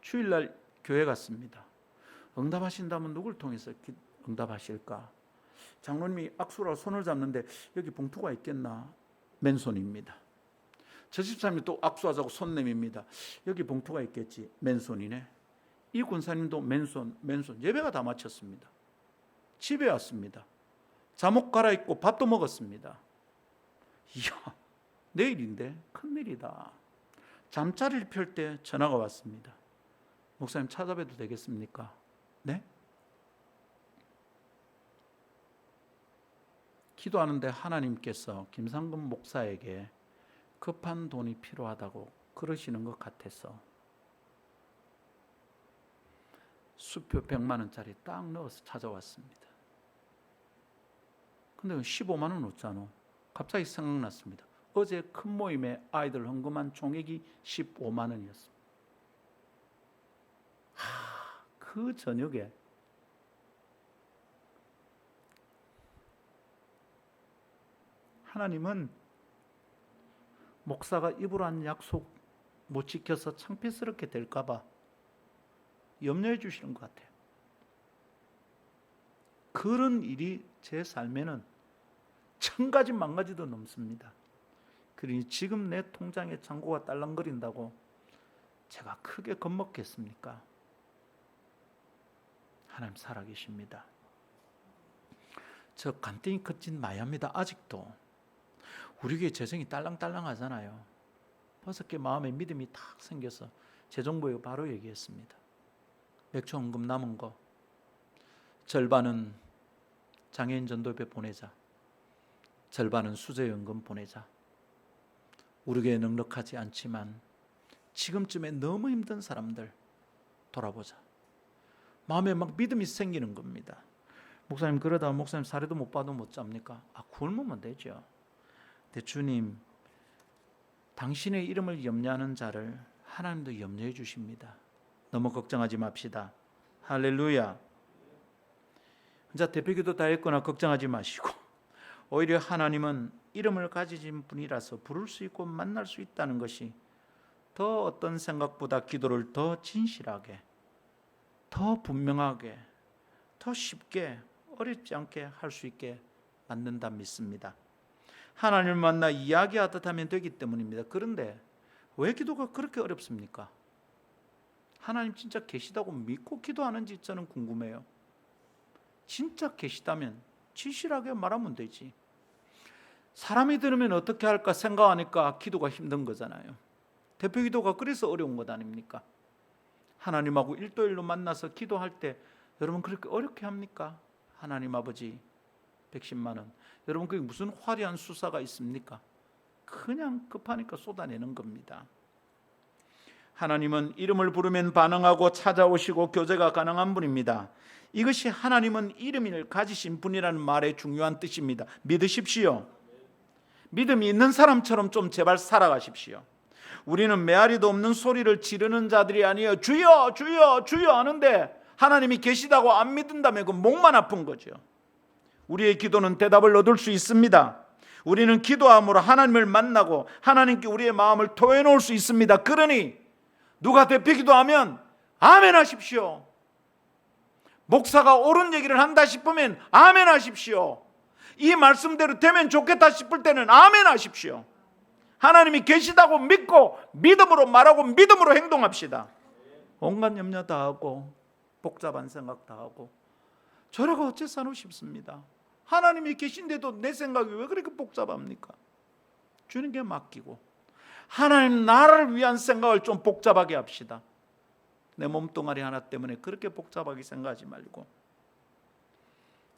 주일날 교회 갔습니다. 응답하신다면 누굴 통해서 응답하실까? 장로님이 악수라고 손을 잡는데 여기 봉투가 있겠나? 맨손입니다. 저 집사님이 또 악수하자고 손 내밉니다. 여기 봉투가 있겠지? 맨손이네. 이 군사님도 맨손. 예배가 다 마쳤습니다. 집에 왔습니다. 잠옷 갈아입고 밥도 먹었습니다. 이야, 내일인데 큰일이다. 잠자리를 펼 때 전화가 왔습니다. 목사님 찾아뵈도 되겠습니까? 네? 기도하는데 하나님께서 김상금 목사에게 급한 돈이 필요하다고 그러시는 것 같아서 수표 100만 원짜리 딱 넣어서 찾아왔습니다. 근데 15만 원 없잖아. 갑자기 생각났습니다. 어제 큰 모임에 아이들 헌금한 총액이 15만 원이었습니다. 그 저녁에 하나님은 목사가 입으로 한 약속 못 지켜서 창피스럽게 될까 봐 염려해 주시는 것 같아요. 그런 일이 제 삶에는 1000가지 만가지도 넘습니다. 그러니 지금 내 통장에 잔고가 딸랑거린다고 제가 크게 겁먹겠습니까? 하나님 살아계십니다. 저 간땡이 커진 마야입니다. 아직도 우리 교회 재정이 딸랑딸랑하잖아요. 버섯게 마음에 믿음이 탁 생겨서 재정부에 바로 얘기했습니다. 맥주 헌금 남은 거 절반은 장애인 전도협회 보내자, 절반은 수제연금 보내자. 우리 교회 넉넉하지 않지만 지금쯤에 너무 힘든 사람들 돌아보자. 마음에 막 믿음이 생기는 겁니다. 목사님, 그러다 목사님 사례도 못 봐도 못 잡니까? 굶으면 되죠. 근데 주님, 당신의 이름을 염려하는 자를 하나님도 염려해 주십니다. 너무 걱정하지 맙시다. 할렐루야. 혼자 대표기도 다 했거나 걱정하지 마시고, 오히려 하나님은 이름을 가지신 분이라서 부를 수 있고 만날 수 있다는 것이 더 어떤 생각보다 기도를 더 진실하게, 더 분명하게, 더 쉽게, 어렵지 않게 할 수 있게 만든다 믿습니다. 하나님을 만나 이야기하듯 하면 되기 때문입니다. 그런데 왜 기도가 그렇게 어렵습니까? 하나님 진짜 계시다고 믿고 기도하는지 저는 궁금해요. 진짜 계시다면 진실하게 말하면 되지. 사람이 들으면 어떻게 할까 생각하니까 기도가 힘든 거잖아요. 대표 기도가 그래서 어려운 것 아닙니까? 하나님하고 1대1로 만나서 기도할 때 여러분 그렇게 어렵게 합니까? 하나님 아버지 110만 원. 여러분 그게 무슨 화려한 수사가 있습니까? 그냥 급하니까 쏟아내는 겁니다. 하나님은 이름을 부르면 반응하고 찾아오시고 교제가 가능한 분입니다. 이것이 하나님은 이름을 가지신 분이라는 말의 중요한 뜻입니다. 믿으십시오. 믿음이 있는 사람처럼 좀 제발 살아가십시오. 우리는 메아리도 없는 소리를 지르는 자들이 아니에요. 주여 주여 주여 하는데 하나님이 계시다고 안 믿는다면 그 목만 아픈 거죠. 우리의 기도는 대답을 얻을 수 있습니다. 우리는 기도함으로 하나님을 만나고 하나님께 우리의 마음을 토해놓을 수 있습니다. 그러니 누가 대표 기도하면 아멘 하십시오. 목사가 옳은 얘기를 한다 싶으면 아멘 하십시오. 이 말씀대로 되면 좋겠다 싶을 때는 아멘 하십시오. 하나님이 계시다고 믿고 믿음으로 말하고 믿음으로 행동합시다. 온갖 염려 다 하고 복잡한 생각 다 하고 저래가 어째 사노 싶습니다. 하나님이 계신데도 내 생각이 왜 그렇게 복잡합니까? 주님께 맡기고 하나님 나를 위한 생각을 좀 복잡하게 합시다. 내 몸뚱아리 하나 때문에 그렇게 복잡하게 생각하지 말고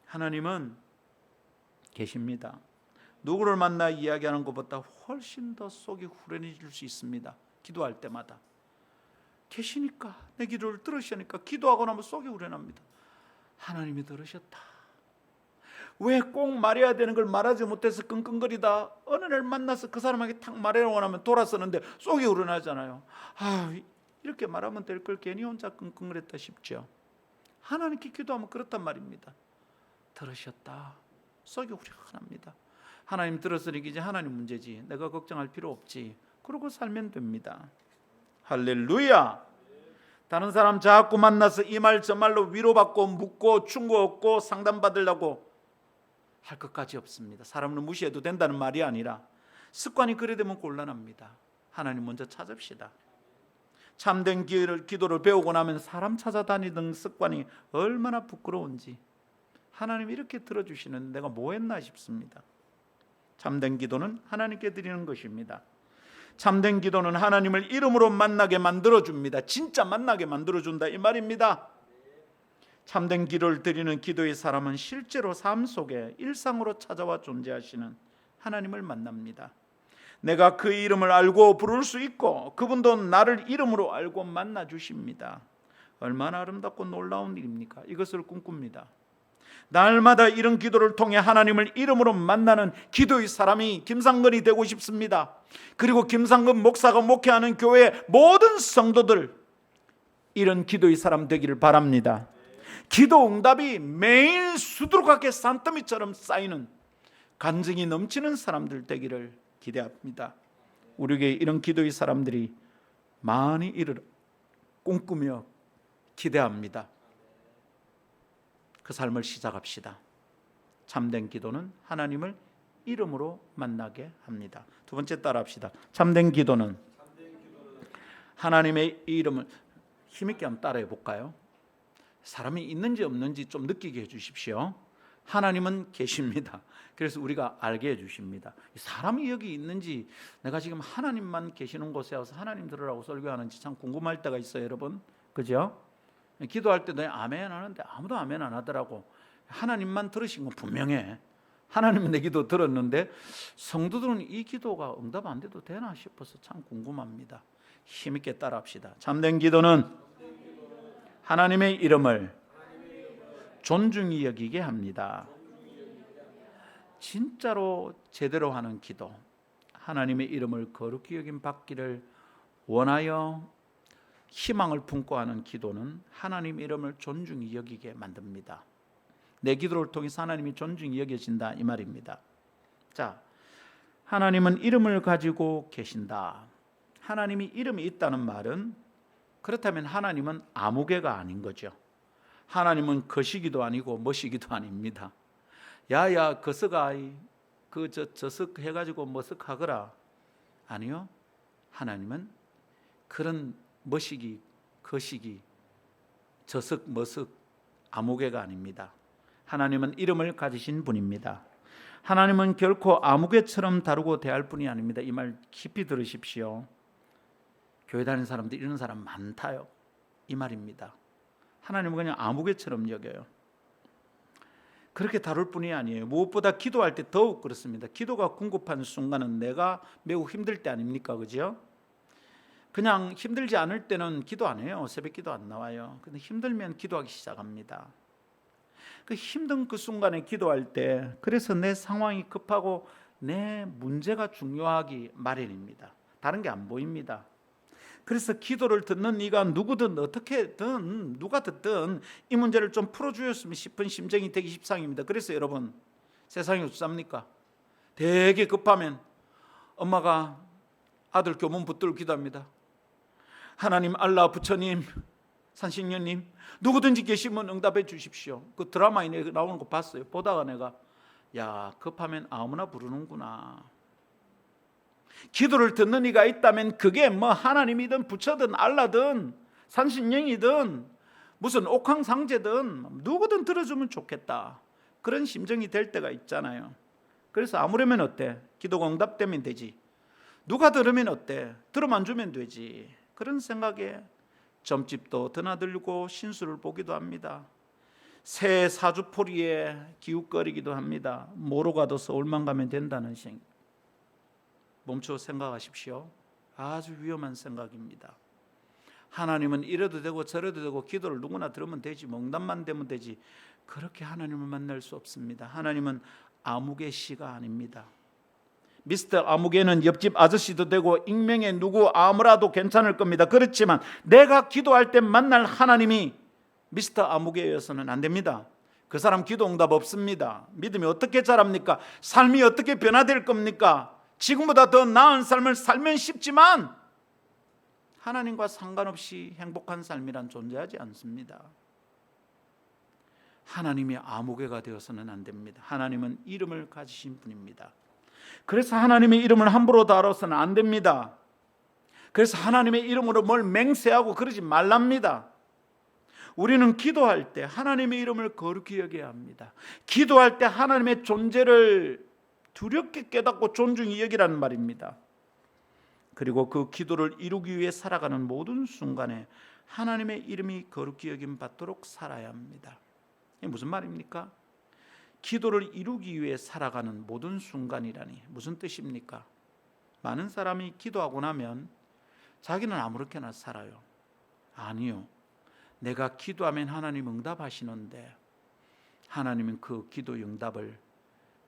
하나님은 계십니다. 누구를 만나 이야기하는 것보다 훨씬 더 속이 후련해질 수 있습니다. 기도할 때마다 계시니까 내 기도를 들으시니까 기도하고 나면 속이 후련합니다. 하나님이 들으셨다. 왜 꼭 말해야 되는 걸 말하지 못해서 끙끙거리다 어느 날 만나서 그 사람에게 탁 말하려고 하면 돌아서는데 속이 후련하잖아요. 이렇게 말하면 될 걸 괜히 혼자 끙끙거렸다 싶죠. 하나님께 기도하면 그렇단 말입니다. 들으셨다. 속이 후련합니다. 하나님 들었으니 이제 하나님 문제지. 내가 걱정할 필요 없지. 그러고 살면 됩니다. 할렐루야. 다른 사람 자꾸 만나서 이 말 저 말로 위로받고 묻고 충고 얻고 상담받으려고 할 것까지 없습니다. 사람을 무시해도 된다는 말이 아니라 습관이 그래 되면 곤란합니다. 하나님 먼저 찾읍시다. 참된 기도를 배우고 나면 사람 찾아다니던 습관이 얼마나 부끄러운지 하나님 이렇게 들어주시는 내가 뭐 했나 싶습니다. 참된 기도는 하나님께 드리는 것입니다. 참된 기도는 하나님을 이름으로 만나게 만들어줍니다. 진짜 만나게 만들어준다 이 말입니다. 참된 기도를 드리는 기도의 사람은 실제로 삶 속에 일상으로 찾아와 존재하시는 하나님을 만납니다. 내가 그 이름을 알고 부를 수 있고 그분도 나를 이름으로 알고 만나 주십니다. 얼마나 아름답고 놀라운 일입니까? 이것을 꿈꿉니다. 날마다 이런 기도를 통해 하나님을 이름으로 만나는 기도의 사람이 김상근이 되고 싶습니다. 그리고 김상근 목사가 목회하는 교회 모든 성도들 이런 기도의 사람 되기를 바랍니다. 기도 응답이 매일 수두룩하게 산더미처럼 쌓이는 간증이 넘치는 사람들 되기를 기대합니다. 우리에게 이런 기도의 사람들이 많이 이르러 꿈꾸며 기대합니다. 그 삶을 시작합시다. 참된 기도는 하나님을 이름으로 만나게 합니다. 두 번째 따라합시다. 참된 기도는 하나님의 이름을 힘있게 한번 따라해 볼까요? 사람이 있는지 없는지 좀 느끼게 해주십시오. 하나님은 계십니다. 그래서 우리가 알게 해주십니다. 사람이 여기 있는지 내가 지금 하나님만 계시는 곳에 와서 하나님 들으라고 설교하는지 참 궁금할 때가 있어요, 여러분. 그죠? 기도할 때 내 아멘 하는데 아무도 아멘 안 하더라고. 하나님만 들으신 건 분명해. 하나님은 내 기도 들었는데 성도들은 이 기도가 응답 안 돼도 되나 싶어서 참 궁금합니다. 힘있게 따라합시다. 참된 기도는 하나님의 이름을 존중히 여기게 합니다. 진짜로 제대로 하는 기도, 하나님의 이름을 거룩히 여김 받기를 원하여 희망을 품고 하는 기도는 하나님 이름을 존중히 여기게 만듭니다. 내 기도를 통해서 하나님이 존중히 여겨진다 이 말입니다. 자, 하나님은 이름을 가지고 계신다. 하나님이 이름이 있다는 말은 그렇다면 하나님은 아무개가 아닌 거죠. 하나님은 거시기도 아니고 머시기도 아닙니다. 야야 거서가 저석 해가지고 머석 하거라. 아니요. 하나님은 그런 머시기, 거시기, 저석, 머석, 아무개가 아닙니다. 하나님은 이름을 가지신 분입니다. 하나님은 결코 아무개처럼 다루고 대할 분이 아닙니다. 이 말 깊이 들으십시오. 교회 다니는 사람들 이런 사람 많다요. 이 말입니다. 하나님은 그냥 아무개처럼 여겨요. 그렇게 다룰 뿐이 아니에요. 무엇보다 기도할 때 더욱 그렇습니다. 기도가 궁급한 순간은 내가 매우 힘들 때 아닙니까? 그죠? 그냥 힘들지 않을 때는 기도 안 해요. 새벽 기도 안 나와요. 근데 힘들면 기도하기 시작합니다. 그 힘든 그 순간에 기도할 때 그래서 내 상황이 급하고 내 문제가 중요하기 마련입니다. 다른 게 안 보입니다. 그래서 기도를 듣는 이가 누구든 어떻게든 누가 듣든 이 문제를 좀 풀어주었으면 싶은 심정이 되기 십상입니다. 그래서 여러분, 세상이 어떻습니까? 되게 급하면 엄마가 아들 교문 붙들고 기도합니다. 하나님, 알라, 부처님, 산신령님, 누구든지 계시면 응답해 주십시오. 그 드라마에 나오는 거 봤어요. 보다가 내가, 야, 급하면 아무나 부르는구나. 기도를 듣는 이가 있다면 그게 뭐 하나님이든 부처든 알라든 산신령이든 무슨 옥황상제든 누구든 들어주면 좋겠다. 그런 심정이 될 때가 있잖아요. 그래서 아무려면 어때? 기도가 응답되면 되지. 누가 들으면 어때? 들어만 주면 되지. 그런 생각에 점집도 드나들고 신수를 보기도 합니다. 새 사주포리에 기웃거리기도 합니다. 뭐로 가도 서울만 가면 된다는 생. 멈춰 생각하십시오. 아주 위험한 생각입니다. 하나님은 이래도 되고 저래도 되고 기도를 누구나 들으면 되지, 응답만 되면 되지. 그렇게 하나님을 만날 수 없습니다. 하나님은 아무개 씨가 아닙니다. 미스터 아무개는 옆집 아저씨도 되고 익명의 누구 아무라도 괜찮을 겁니다. 그렇지만 내가 기도할 때 만날 하나님이 미스터 아무개여서는 안 됩니다. 그 사람 기도 응답 없습니다. 믿음이 어떻게 자랍니까? 삶이 어떻게 변화될 겁니까? 지금보다 더 나은 삶을 살면 쉽지만 하나님과 상관없이 행복한 삶이란 존재하지 않습니다. 하나님이 아무개가 되어서는 안 됩니다. 하나님은 이름을 가지신 분입니다. 그래서 하나님의 이름을 함부로 다뤄서는 안 됩니다. 그래서 하나님의 이름으로 뭘 맹세하고 그러지 말랍니다. 우리는 기도할 때 하나님의 이름을 거룩히 여겨야 합니다. 기도할 때 하나님의 존재를 두렵게 깨닫고 존중히 여기라는 말입니다. 그리고 그 기도를 이루기 위해 살아가는 모든 순간에 하나님의 이름이 거룩히 여김 받도록 살아야 합니다. 이게 무슨 말입니까? 기도를 이루기 위해 살아가는 모든 순간이라니 무슨 뜻입니까? 많은 사람이 기도하고 나면 자기는 아무렇게나 살아요. 아니요. 내가 기도하면 하나님 응답하시는데 하나님은 그 기도 응답을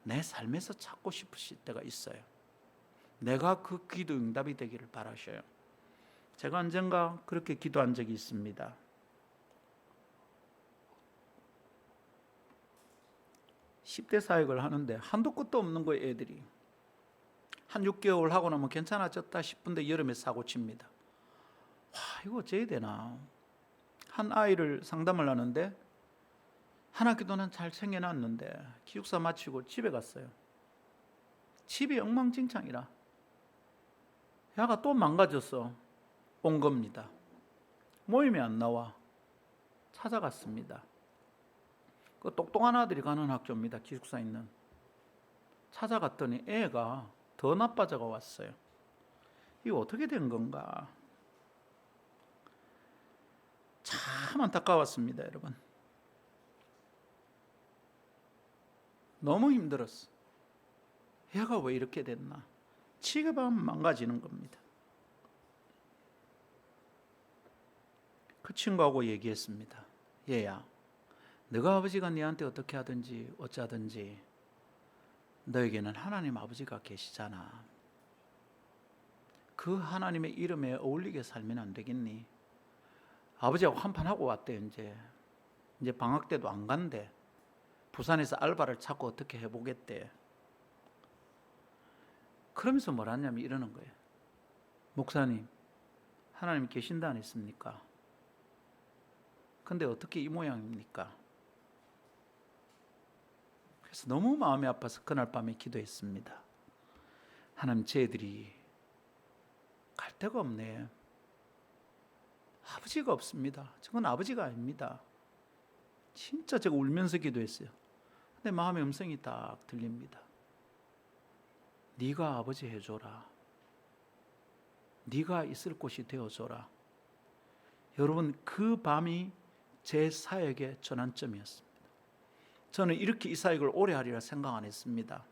내 삶에서 찾고 싶으실 때가 있어요. 내가 그 기도 응답이 되기를 바라셔요. 제가 언젠가 그렇게 기도한 적이 있습니다. 10대 사역을 하는데 한도 끝도 없는 거예요. 애들이 한 6개월 하고 나면 괜찮아졌다 싶은데 여름에 사고 칩니다. 와, 이거 어째야 되나. 한 아이를 상담을 하는데 한 학기도는 잘 챙겨놨는데 기숙사 마치고 집에 갔어요. 집이 엉망진창이라 야가 또 망가졌어. 온 겁니다. 모임이 안 나와. 찾아갔습니다. 그 똑똑한 아들이 가는 학교입니다. 기숙사에 있는. 찾아갔더니 애가 더 나빠져가 왔어요. 이거 어떻게 된 건가. 참 안타까웠습니다. 여러분. 너무 힘들었어. 얘가 왜 이렇게 됐나. 지겨하면 망가지는 겁니다. 그 친구하고 얘기했습니다. 얘야, 너가 아버지가 네한테 어떻게 하든지 어쩌든지 너에게는 하나님 아버지가 계시잖아. 그 하나님의 이름에 어울리게 살면 안 되겠니? 아버지하고 한판하고 왔대. 이제 방학 때도 안 간대. 부산에서 알바를 찾고 어떻게 해보겠대. 그러면서 뭘 하냐면 이러는 거예요. 목사님, 하나님 계신다 안 했습니까? 근데 어떻게 이 모양입니까? 그래서 너무 마음이 아파서 그날 밤에 기도했습니다. 하나님, 제 애들이 갈 데가 없네. 아버지가 없습니다. 저건 아버지가 아닙니다. 진짜 제가 울면서 기도했어요. 근데 마음의 음성이 딱 들립니다. 네가 아버지 해줘라. 네가 있을 곳이 되어줘라. 여러분, 그 밤이 제 사역의 전환점이었습니다. 저는 이렇게 이 사역을 오래 하리라 생각 안 했습니다.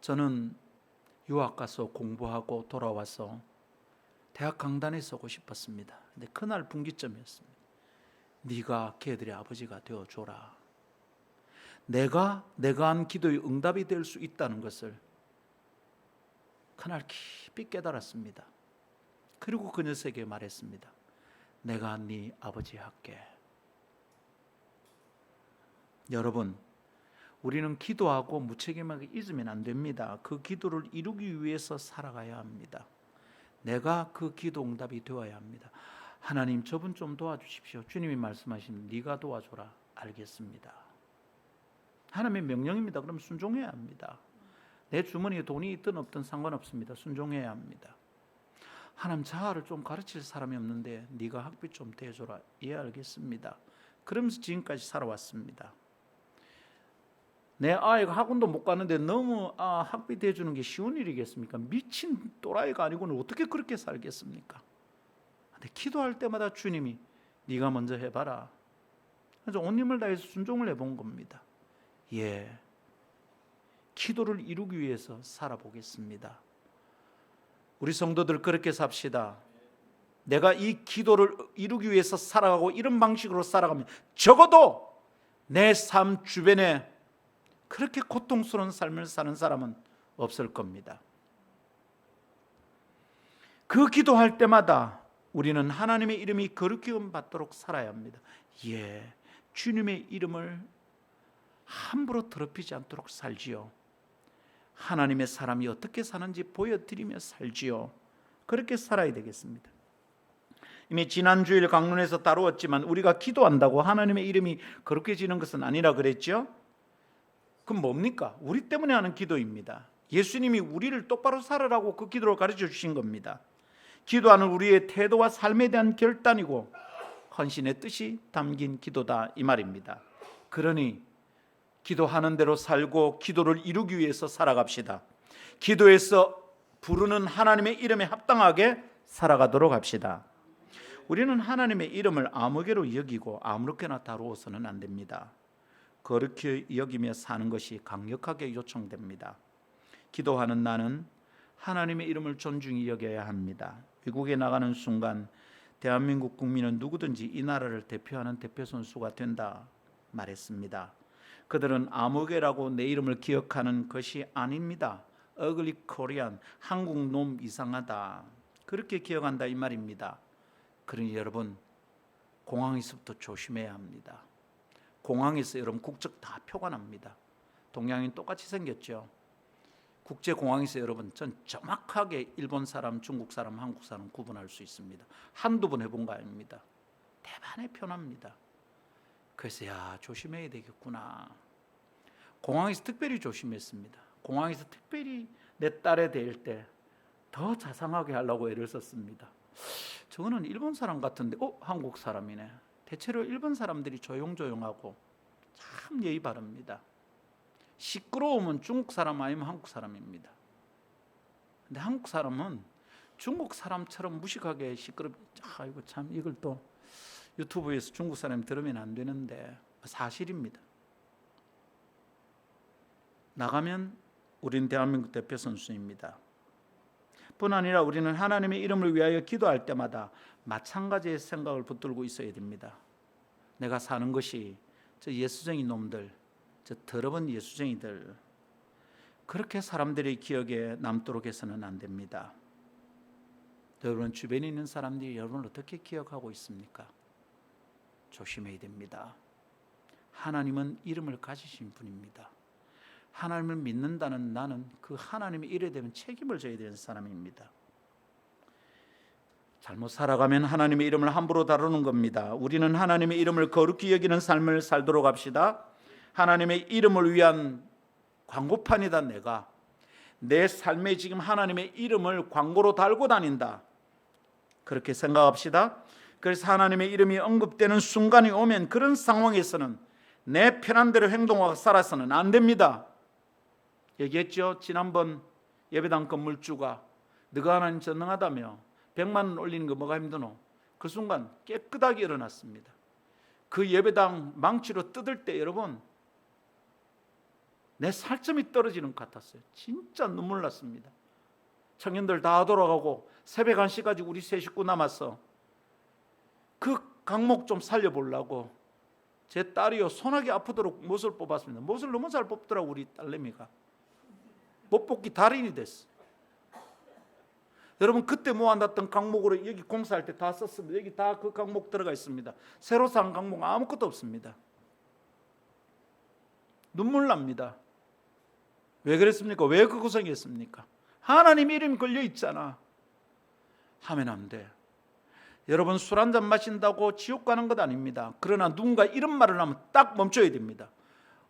저는 유학 가서 공부하고 돌아와서 대학 강단에 서고 싶었습니다. 근데 그날 분기점이었습니다. 네가 걔들의 아버지가 되어줘라. 내가 한 기도의 응답이 될 수 있다는 것을 그날 깊이 깨달았습니다. 그리고 그 녀석에게 말했습니다. 내가 네 아버지 할게. 여러분, 우리는 기도하고 무책임하게 잊으면 안 됩니다. 그 기도를 이루기 위해서 살아가야 합니다. 내가 그 기도 응답이 되어야 합니다. 하나님, 저분 좀 도와주십시오. 주님이 말씀하시면 네가 도와줘라. 알겠습니다. 하나님의 명령입니다. 그럼 순종해야 합니다. 내 주머니에 돈이 있든 없든 상관없습니다. 순종해야 합니다. 하나님, 자아를 좀 가르칠 사람이 없는데 네가 학비 좀 대줘라. 예, 알겠습니다. 그러면서 지금까지 살아왔습니다. 내 아이가 학원도 못 가는데 너무 학비 대주는 게 쉬운 일이겠습니까? 미친 또라이가 아니고는 어떻게 그렇게 살겠습니까? 근데 기도할 때마다 주님이 네가 먼저 해봐라. 그래서 온 힘을 다해서 순종을 해본 겁니다. 예, 기도를 이루기 위해서 살아보겠습니다. 우리 성도들 그렇게 삽시다. 내가 이 기도를 이루기 위해서 살아가고 이런 방식으로 살아가면 적어도 내 삶 주변에 그렇게 고통스러운 삶을 사는 사람은 없을 겁니다. 그 기도할 때마다 우리는 하나님의 이름이 거룩히 받도록 살아야 합니다. 예, 주님의 이름을 함부로 더럽히지 않도록 살지요. 하나님의 사람이 어떻게 사는지 보여드리며 살지요. 그렇게 살아야 되겠습니다. 이미 지난 주일 강론에서 다루었지만 우리가 기도한다고 하나님의 이름이 거룩해지는 것은 아니라 그랬죠. 그럼 뭡니까? 우리 때문에 하는 기도입니다. 예수님이 우리를 똑바로 살아라고 그 기도를 가르쳐 주신 겁니다. 기도하는 우리의 태도와 삶에 대한 결단이고 헌신의 뜻이 담긴 기도다, 이 말입니다. 그러니 기도하는 대로 살고 기도를 이루기 위해서 살아갑시다. 기도에서 부르는 하나님의 이름에 합당하게 살아가도록 합시다. 우리는 하나님의 이름을 아무개로 여기고 아무렇게나 다루어서는 안 됩니다. 그렇게 여기며 사는 것이 강력하게 요청됩니다. 기도하는 나는 하나님의 이름을 존중히 여겨야 합니다. 외국에 나가는 순간 대한민국 국민은 누구든지 이 나라를 대표하는 대표 선수가 된다 말했습니다. 그들은 아무개라고 내 이름을 기억하는 것이 아닙니다. Ugly Korean, 한국 놈 이상하다, 그렇게 기억한다 이 말입니다. 그러니 여러분, 공항에서부터 조심해야 합니다. 공항에서 여러분 국적 다 표가 납니다. 동양인 똑같이 생겼죠. 국제공항에서 여러분 전 정확하게 일본 사람, 중국 사람, 한국 사람 구분할 수 있습니다. 한두 번 해본 거 아닙니다. 대반에 표납니다. 그래서 조심해야 되겠구나. 공항에서 특별히 조심했습니다. 공항에서 특별히 내 딸에 대할 때 더 자상하게 하려고 애를 썼습니다. 저거는 일본 사람 같은데 한국 사람이네. 대체로 일본 사람들이 조용조용하고 참 예의 바릅니다. 시끄러우면 중국 사람 아니면 한국 사람입니다. 근데 한국 사람은 중국 사람처럼 무식하게 아이고 참, 이걸 또 유튜브에서 중국 사람이 들으면 안 되는데 사실입니다. 나가면 우리는 대한민국 대표 선수입니다. 뿐 아니라 우리는 하나님의 이름을 위하여 기도할 때마다 마찬가지의 생각을 붙들고 있어야 됩니다. 내가 사는 것이 저 예수쟁이 놈들, 저 더러운 예수쟁이들, 그렇게 사람들의 기억에 남도록 해서는 안 됩니다. 여러분 주변에 있는 사람들이 여러분을 어떻게 기억하고 있습니까? 조심해야 됩니다. 하나님은 이름을 가지신 분입니다. 하나님을 믿는다는 나는 그 하나님의 일에 대한 책임을 져야 되는 사람입니다. 잘못 살아가면 하나님의 이름을 함부로 다루는 겁니다. 우리는 하나님의 이름을 거룩히 여기는 삶을 살도록 합시다. 하나님의 이름을 위한 광고판이다. 내가 내 삶에 지금 하나님의 이름을 광고로 달고 다닌다, 그렇게 생각합시다. 그래서 하나님의 이름이 언급되는 순간이 오면 그런 상황에서는 내 편한 대로 행동하고 살아서는 안 됩니다. 얘기했죠. 지난번 예배당 건물주가 너가 하나님 전능하다며 100만 원 올리는 거 뭐가 힘드노? 그 순간 깨끗하게 일어났습니다. 그 예배당 망치로 뜯을 때 여러분 내 살점이 떨어지는 것 같았어요. 진짜 눈물 났습니다. 청년들 다 돌아가고 새벽 1시까지 우리 세 식구 남았어. 그 강목 좀 살려보려고 제 딸이요 소나기 아프도록 못을 뽑았습니다. 못을 너무 잘 뽑더라고 우리 딸내미가. 못 뽑기 달인이 됐어. 여러분 그때 모아놨던 강목으로 여기 공사할 때 다 썼습니다. 여기 다 그 강목 들어가 있습니다. 새로 산 강목 아무것도 없습니다. 눈물 납니다. 왜 그랬습니까? 왜 그 고생했습니까? 하나님 이름이 걸려 있잖아. 하면 안 돼. 여러분 술 한잔 마신다고 지옥 가는 것 아닙니다. 그러나 누군가 이런 말을 하면 딱 멈춰야 됩니다.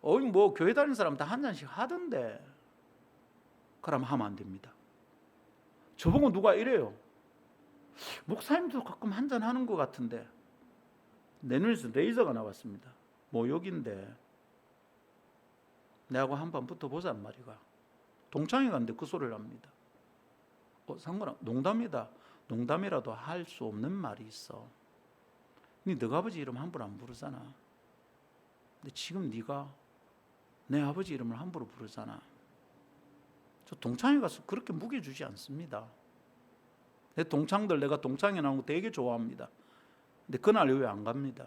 뭐 교회 다니는 사람 다 한 잔씩 하던데. 그럼 하면 안 됩니다. 저보고 누가 이래요. 목사님도 가끔 한 잔 하는 것 같은데. 내 눈에서 레이저가 나왔습니다. 모욕인데 내하고 한번 붙어보자는 말이가. 동창회 갔는데 그 소리를 합니다. 농담이다. 농담이라도 할 수 없는 말이 있어. 너가 아버지 이름 함부로 안 부르잖아. 근데 지금 네가 내 아버지 이름을 함부로 부르잖아. 저 동창회 가서 그렇게 무게 주지 않습니다. 내 동창들 내가 동창회 나오는 거 되게 좋아합니다. 근데 그날 왜 안 갑니다.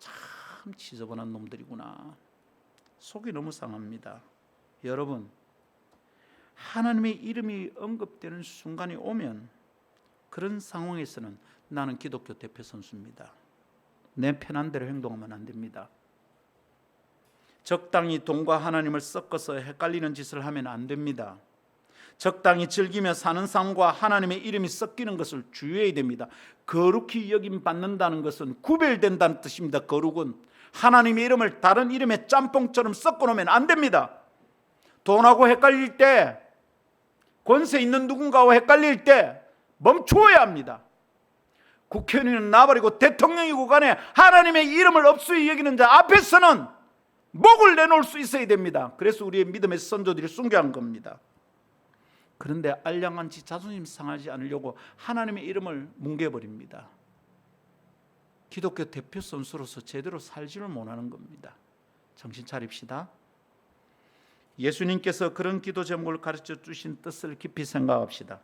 참 지저분한 놈들이구나. 속이 너무 상합니다. 여러분 하나님의 이름이 언급되는 순간이 오면 그런 상황에서는 나는 기독교 대표 선수입니다. 내 편한 대로 행동하면 안 됩니다. 적당히 돈과 하나님을 섞어서 헷갈리는 짓을 하면 안 됩니다. 적당히 즐기며 사는 삶과 하나님의 이름이 섞이는 것을 주의해야 됩니다. 거룩히 여김 받는다는 것은 구별된다는 뜻입니다. 거룩은 하나님의 이름을 다른 이름의 짬뽕처럼 섞어 놓으면 안 됩니다. 돈하고 헷갈릴 때, 권세 있는 누군가와 헷갈릴 때 멈추어야 합니다. 국회의원은 나버리고 대통령이고 간에 하나님의 이름을 업수히 여기는 자 앞에서는 목을 내놓을 수 있어야 됩니다. 그래서 우리의 믿음의 선조들이 순교한 겁니다. 그런데 알량한 지 자존심 상하지 않으려고 하나님의 이름을 뭉개버립니다. 기독교 대표 선수로서 제대로 살지를 못하는 겁니다. 정신 차립시다. 예수님께서 그런 기도 제목을 가르쳐 주신 뜻을 깊이 생각합시다.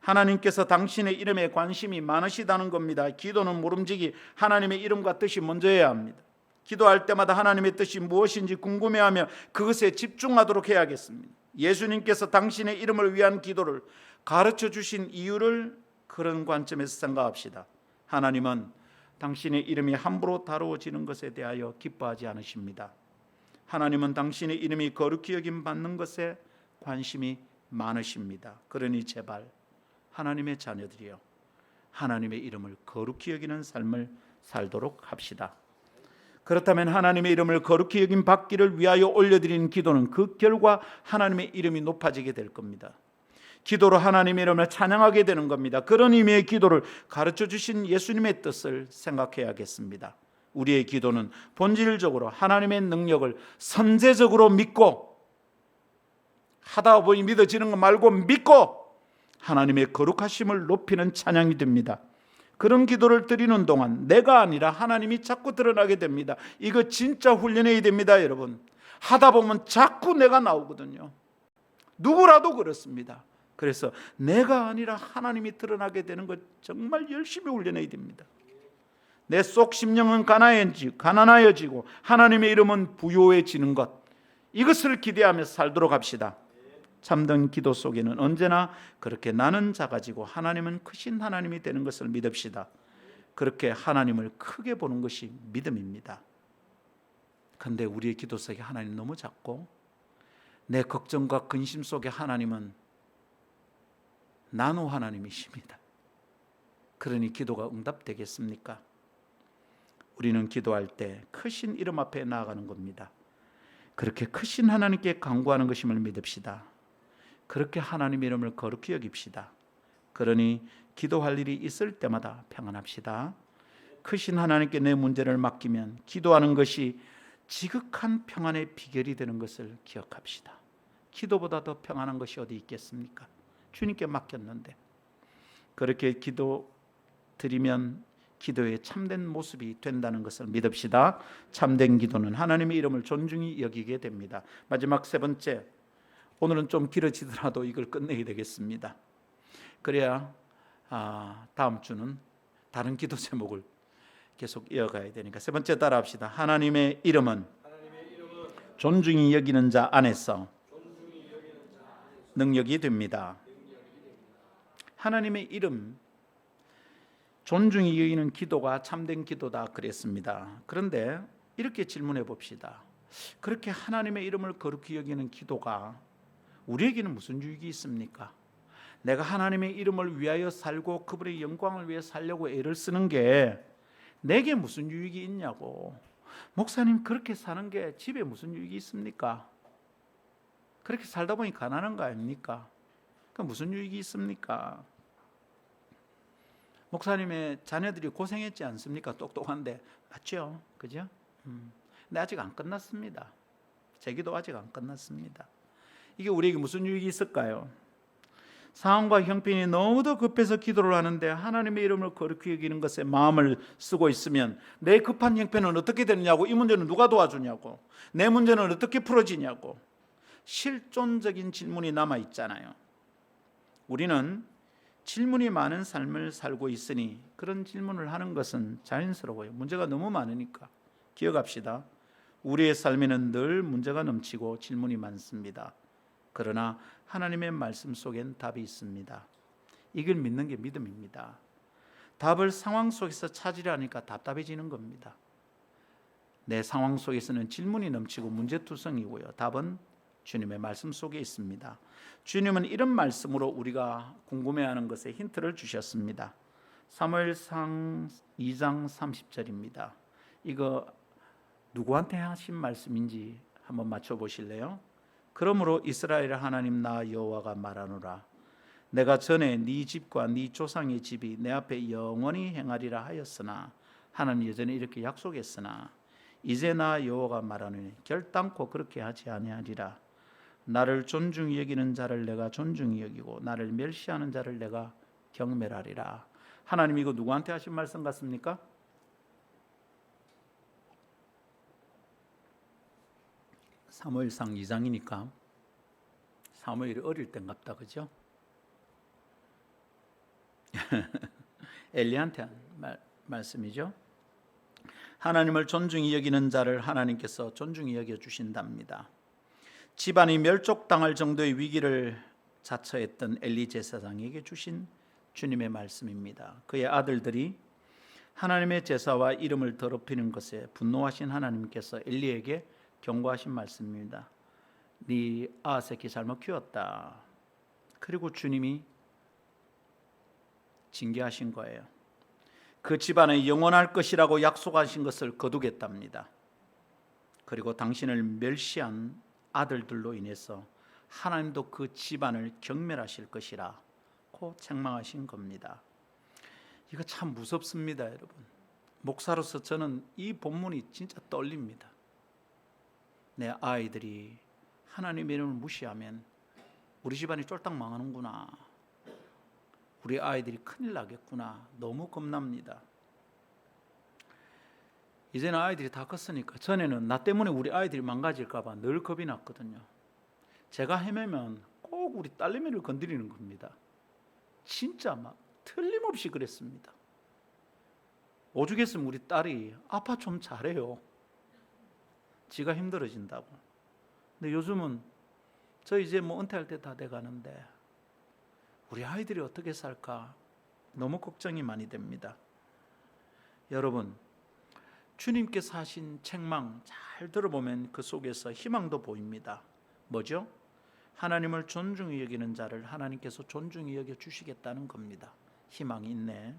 하나님께서 당신의 이름에 관심이 많으시다는 겁니다. 기도는 모름지기 하나님의 이름과 뜻이 먼저여야 합니다. 기도할 때마다 하나님의 뜻이 무엇인지 궁금해하며 그것에 집중하도록 해야겠습니다. 예수님께서 당신의 이름을 위한 기도를 가르쳐 주신 이유를 그런 관점에서 생각합시다. 하나님은 당신의 이름이 함부로 다루어지는 것에 대하여 기뻐하지 않으십니다. 하나님은 당신의 이름이 거룩히 여김 받는 것에 관심이 많으십니다. 그러니 제발 하나님의 자녀들이여 하나님의 이름을 거룩히 여기는 삶을 살도록 합시다. 그렇다면 하나님의 이름을 거룩히 여김 받기를 위하여 올려드리는 기도는 그 결과 하나님의 이름이 높아지게 될 겁니다. 기도로 하나님의 이름을 찬양하게 되는 겁니다. 그런 의미의 기도를 가르쳐 주신 예수님의 뜻을 생각해야겠습니다. 우리의 기도는 본질적으로 하나님의 능력을 선제적으로 믿고 하다 보니 믿어지는 거 말고 믿고 하나님의 거룩하심을 높이는 찬양이 됩니다. 그런 기도를 드리는 동안 내가 아니라 하나님이 자꾸 드러나게 됩니다. 이거 진짜 훈련해야 됩니다, 여러분. 하다 보면 자꾸 내가 나오거든요. 누구라도 그렇습니다. 그래서 내가 아니라 하나님이 드러나게 되는 것 정말 열심히 훈련해야 됩니다. 내 속 심령은 가난하여지고 하나님의 이름은 부요해지는 것, 이것을 기대하며 살도록 합시다. 참된 기도 속에는 언제나 그렇게 나는 작아지고 하나님은 크신 하나님이 되는 것을 믿읍시다. 그렇게 하나님을 크게 보는 것이 믿음입니다. 그런데 우리의 기도 속에 하나님 너무 작고 내 걱정과 근심 속에 하나님은 나노 하나님이십니다. 그러니 기도가 응답되겠습니까? 우리는 기도할 때 크신 이름 앞에 나아가는 겁니다. 그렇게 크신 하나님께 간구하는 것임을 믿읍시다. 그렇게 하나님의 이름을 거룩히 여깁시다. 그러니 기도할 일이 있을 때마다 평안합시다. 크신 하나님께 내 문제를 맡기면 기도하는 것이 지극한 평안의 비결이 되는 것을 기억합시다. 기도보다 더 평안한 것이 어디 있겠습니까? 주님께 맡겼는데. 그렇게 기도 드리면 기도의 참된 모습이 된다는 것을 믿읍시다. 참된 기도는 하나님의 이름을 존중히 여기게 됩니다. 마지막 세 번째, 오늘은 좀 길어지더라도 이걸 끝내야 되겠습니다. 그래야 다음 주는 다른 기도 제목을 계속 이어가야 되니까 세 번째 따라합시다. 하나님의 이름은 존중이 여기는 자 안에서 능력이 됩니다. 하나님의 이름 존중이 여기는 기도가 참된 기도다 그랬습니다. 그런데 이렇게 질문해 봅시다. 그렇게 하나님의 이름을 거룩히 여기는 기도가 우리에게는 무슨 유익이 있습니까? 내가 하나님의 이름을 위하여 살고 그분의 영광을 위해 살려고 애를 쓰는 게 내게 무슨 유익이 있냐고. 목사님, 그렇게 사는 게 집에 무슨 유익이 있습니까? 그렇게 살다 보니 가난한 거 아닙니까? 그 무슨 유익이 있습니까? 목사님의 자녀들이 고생했지 않습니까? 똑똑한데. 맞죠? 그죠? 근데 아직 안 끝났습니다. 제 기도 아직 안 끝났습니다. 이게 우리에게 무슨 유익이 있을까요? 상황과 형편이 너무도 급해서 기도를 하는데 하나님의 이름을 거룩히 여기는 것에 마음을 쓰고 있으면 내 급한 형편은 어떻게 되느냐고, 이 문제는 누가 도와주냐고, 내 문제는 어떻게 풀어지냐고 실존적인 질문이 남아 있잖아요. 우리는 질문이 많은 삶을 살고 있으니 그런 질문을 하는 것은 자연스러워요. 문제가 너무 많으니까. 기억합시다. 우리의 삶에는 늘 문제가 넘치고 질문이 많습니다. 그러나 하나님의 말씀 속엔 답이 있습니다. 이걸 믿는 게 믿음입니다. 답을 상황 속에서 찾으려니까 답답해지는 겁니다. 내 상황 속에서는 질문이 넘치고 문제투성이고요. 답은 주님의 말씀 속에 있습니다. 주님은 이런 말씀으로 우리가 궁금해하는 것에 힌트를 주셨습니다. 사무엘상 2장 30절입니다. 이거 누구한테 하신 말씀인지 한번 맞춰보실래요? 그러므로 이스라엘 하나님 나 여호와가 말하노라. 내가 전에 네 집과 네 조상의 집이 내 앞에 영원히 행하리라 하였으나, 하나님 여전히 이렇게 약속했으나 이제 나 여호와가 말하노니 결단코 그렇게 하지 아니하리라. 나를 존중히 여기는 자를 내가 존중히 여기고 나를 멸시하는 자를 내가 경멸하리라. 하나님 이거 누구한테 하신 말씀 같습니까? 사무엘상 2장이니까 사무엘이 어릴 땐갑다, 그죠? 엘리한테 한 말씀이죠. 하나님을 존중히 여기는 자를 하나님께서 존중히 여겨 주신답니다. 집안이 멸족당할 정도의 위기를 자처했던 엘리 제사장에게 주신 주님의 말씀입니다. 그의 아들들이 하나님의 제사와 이름을 더럽히는 것에 분노하신 하나님께서 엘리에게 경고하신 말씀입니다. 네 아새끼 잘못 키웠다. 그리고 주님이 징계하신 거예요. 그 집안에 영원할 것이라고 약속하신 것을 거두겠답니다. 그리고 당신을 멸시한 아들들로 인해서 하나님도 그 집안을 경멸하실 것이라고 책망하신 겁니다. 이거 참 무섭습니다, 여러분. 목사로서 저는 이 본문이 진짜 떨립니다. 내 아이들이 하나님의 이름을 무시하면 우리 집안이 쫄딱 망하는구나. 우리 아이들이 큰일 나겠구나. 너무 겁납니다. 이제는 아이들이 다 컸으니까, 전에는 나 때문에 우리 아이들이 망가질까 봐 늘 겁이 났거든요. 제가 헤매면 꼭 우리 딸내미를 건드리는 겁니다. 진짜 막 틀림없이 그랬습니다. 오죽했으면 우리 딸이 아빠 좀 잘해요. 지가 힘들어진다고. 근데 요즘은 저 이제 뭐 은퇴할 때 다 돼가는데 우리 아이들이 어떻게 살까 너무 걱정이 많이 됩니다. 여러분, 주님께서 하신 책망 잘 들어보면 그 속에서 희망도 보입니다. 뭐죠? 하나님을 존중히 여기는 자를 하나님께서 존중히 여겨 주시겠다는 겁니다. 희망이 있네.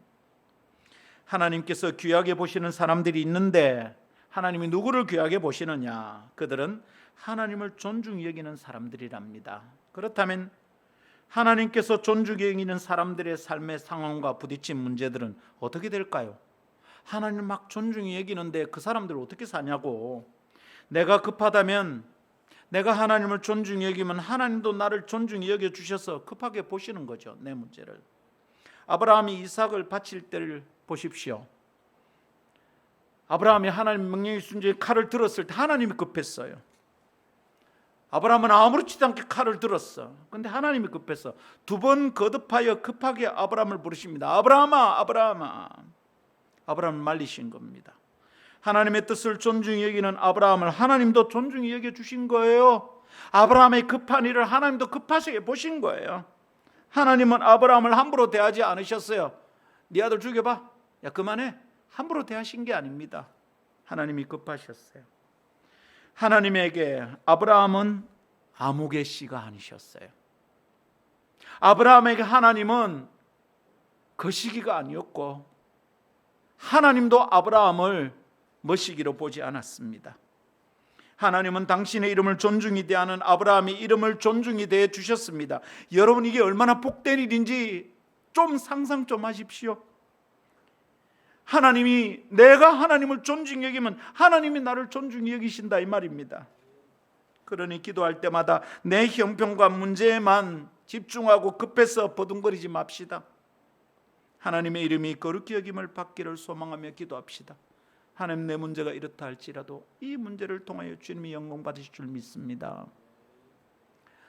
하나님께서 귀하게 보시는 사람들이 있는데 하나님이 누구를 귀하게 보시느냐? 그들은 하나님을 존중히 여기는 사람들이랍니다. 그렇다면 하나님께서 존중히 여기는 사람들의 삶의 상황과 부딪힌 문제들은 어떻게 될까요? 하나님을 막 존중히 여기는데 그 사람들 어떻게 사냐고. 내가 급하다면, 내가 하나님을 존중히 여기면 하나님도 나를 존중히 여겨 주셔서 급하게 보시는 거죠, 내 문제를. 아브라함이 이삭을 바칠 때를 보십시오. 아브라함이 하나님 명령에 순종해 칼을 들었을 때 하나님이 급했어요. 아브라함은 아무렇지도 않게 칼을 들었어. 근데 하나님이 급했어. 두 번 거듭하여 급하게 아브라함을 부르십니다. 아브라함아, 아브라함아. 아브라함을 말리신 겁니다. 하나님의 뜻을 존중히 여기는 아브라함을 하나님도 존중히 여겨주신 거예요. 아브라함의 급한 일을 하나님도 급하게 보신 거예요. 하나님은 아브라함을 함부로 대하지 않으셨어요. 네 아들 죽여봐. 야 그만해. 함부로 대하신 게 아닙니다. 하나님이 급하셨어요. 하나님에게 아브라함은 아무개 씨가 아니셨어요. 아브라함에게 하나님은 거시기가 아니었고 하나님도 아브라함을 머시기로 보지 않았습니다. 하나님은 당신의 이름을 존중히 대하는 아브라함의 이름을 존중히 대해 주셨습니다. 여러분 이게 얼마나 복된 일인지 좀 상상 좀 하십시오. 하나님이 내가 하나님을 존중히 여기면 하나님이 나를 존중히 여기신다 이 말입니다. 그러니 기도할 때마다 내 형편과 문제에만 집중하고 급해서 버둥거리지 맙시다. 하나님의 이름이 거룩히 여김을 받기를 소망하며 기도합시다. 하나님 내 문제가 이렇다 할지라도 이 문제를 통하여 주님이 영광 받으실 줄 믿습니다.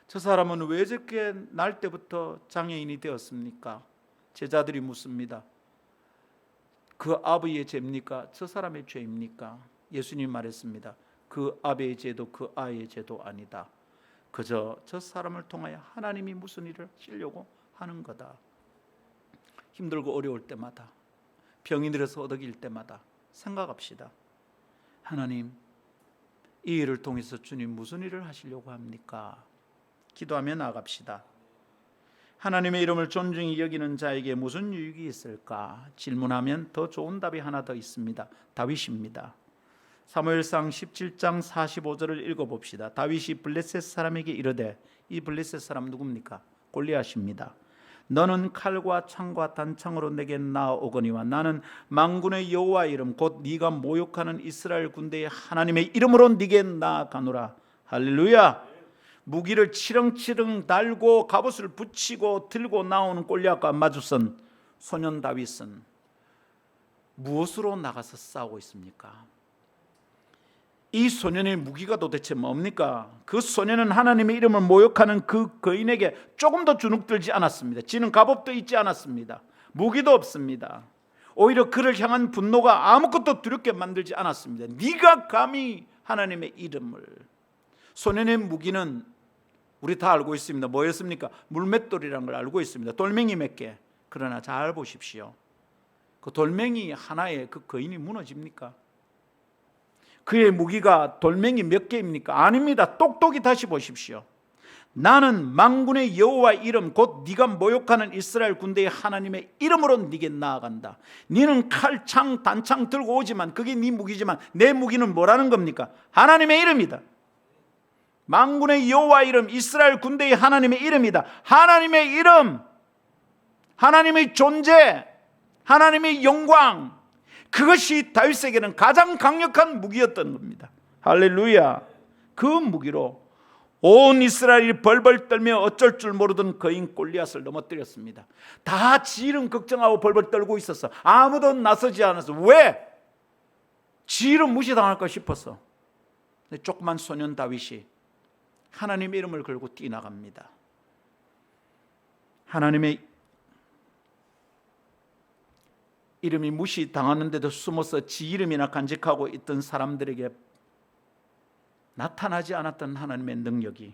저 사람은 왜 저렇게 날 때부터 장애인이 되었습니까? 제자들이 묻습니다. 그 아버지의 죄입니까? 저 사람의 죄입니까? 예수님 말했습니다. 그 아버지의 죄도 그 아이의 죄도 아니다. 그저 저 사람을 통하여 하나님이 무슨 일을 하시려고 하는 거다. 힘들고 어려울 때마다 병이 들어서 어덕일 때마다 생각합시다. 하나님 이 일을 통해서 주님 무슨 일을 하시려고 합니까? 기도하며 나아갑시다. 하나님의 이름을 존중히 여기는 자에게 무슨 유익이 있을까? 질문하면 더 좋은 답이 하나 더 있습니다. 다윗입니다. 사무엘상 17장 45절을 읽어봅시다. 다윗이 블레셋 사람에게 이르되, 이 블레셋 사람 누굽니까? 골리앗입니다. 너는 칼과 창과 단창으로 내게 나아오거니와 나는 만군의 여호와 이름 곧 네가 모욕하는 이스라엘 군대의 하나님의 이름으로 네게 나아가노라. 할렐루야. 무기를 치렁치렁 달고 갑옷을 붙이고 들고 나오는 골리앗과 마주선 소년 다윗은 무엇으로 나가서 싸우고 있습니까? 이 소년의 무기가 도대체 뭡니까? 그 소년은 하나님의 이름을 모욕하는 그 거인에게 조금도 주눅들지 않았습니다. 지는 갑옷도 있지 않았습니다. 무기도 없습니다. 오히려 그를 향한 분노가 아무것도 두렵게 만들지 않았습니다. 네가 감히 하나님의 이름을. 소년의 무기는 우리 다 알고 있습니다. 뭐였습니까? 물맷돌이라는 걸 알고 있습니다. 돌멩이 몇 개. 그러나 잘 보십시오. 그 돌멩이 하나에 그 거인이 무너집니까? 그의 무기가 돌멩이 몇 개입니까? 아닙니다. 똑똑히 다시 보십시오. 나는 만군의 여호와 이름 곧 네가 모욕하는 이스라엘 군대의 하나님의 이름으로 네게 나아간다. 네는 칼, 창, 단창 들고 오지만 그게 네 무기지만 내 무기는 뭐라는 겁니까? 하나님의 이름이다. 만군의 여호와 이름, 이스라엘 군대의 하나님의 이름이다. 하나님의 이름, 하나님의 존재, 하나님의 영광, 그것이 다윗에게는 가장 강력한 무기였던 겁니다. 할렐루야. 그 무기로 온 이스라엘이 벌벌 떨며 어쩔 줄 모르던 거인 골리앗을 넘어뜨렸습니다. 다 지 이름 걱정하고 벌벌 떨고 있었어. 아무도 나서지 않았어. 왜? 지 이름 무시당할까 싶었어. 조그만 소년 다윗이 하나님의 이름을 걸고 뛰어나갑니다. 하나님의 이름이 무시당하는데도 숨어서 지 이름이나 간직하고 있던 사람들에게 나타나지 않았던 하나님의 능력이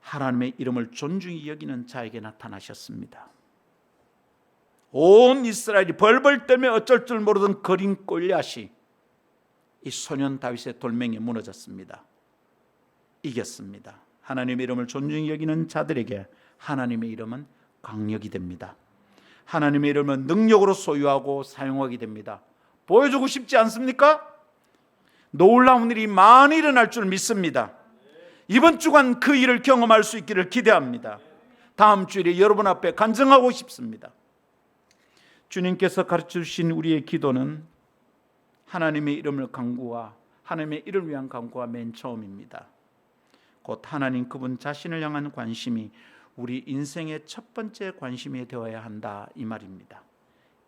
하나님의 이름을 존중히 여기는 자에게 나타나셨습니다. 온 이스라엘이 벌벌 떨며 어쩔 줄 모르던 거린 골리앗이 이 소년 다윗의 돌멩이에 무너졌습니다. 이겼습니다. 하나님의 이름을 존중히 여기는 자들에게 하나님의 이름은 강력이 됩니다. 하나님의 이름은 능력으로 소유하고 사용하게 됩니다. 보여주고 싶지 않습니까? 놀라운 일이 많이 일어날 줄 믿습니다. 이번 주간 그 일을 경험할 수 있기를 기대합니다. 다음 주일에 여러분 앞에 간증하고 싶습니다. 주님께서 가르쳐 주신 우리의 기도는 하나님의 이름을 간구와 하나님의 이름을 위한 간구가 맨 처음입니다. 곧 하나님 그분 자신을 향한 관심이 우리 인생의 첫 번째 관심이 되어야 한다 이 말입니다.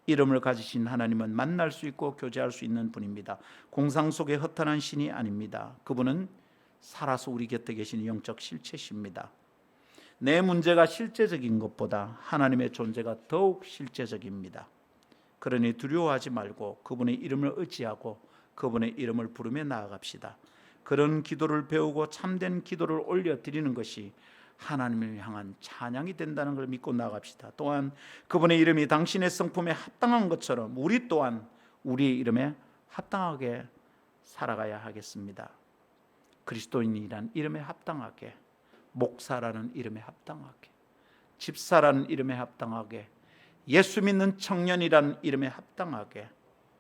이름을 가지신 하나님은 만날 수 있고 교제할 수 있는 분입니다. 공상 속에 허탄한 신이 아닙니다. 그분은 살아서 우리 곁에 계신 영적 실체십니다. 내 문제가 실제적인 것보다 하나님의 존재가 더욱 실제적입니다. 그러니 두려워하지 말고 그분의 이름을 의지하고 그분의 이름을 부르며 나아갑시다. 그런 기도를 배우고 참된 기도를 올려드리는 것이 하나님을 향한 찬양이 된다는 걸 믿고 나아갑시다. 또한 그분의 이름이 당신의 성품에 합당한 것처럼 우리 또한 우리의 이름에 합당하게 살아가야 하겠습니다. 그리스도인이란 이름에 합당하게, 목사라는 이름에 합당하게, 집사라는 이름에 합당하게, 예수 믿는 청년이라는 이름에 합당하게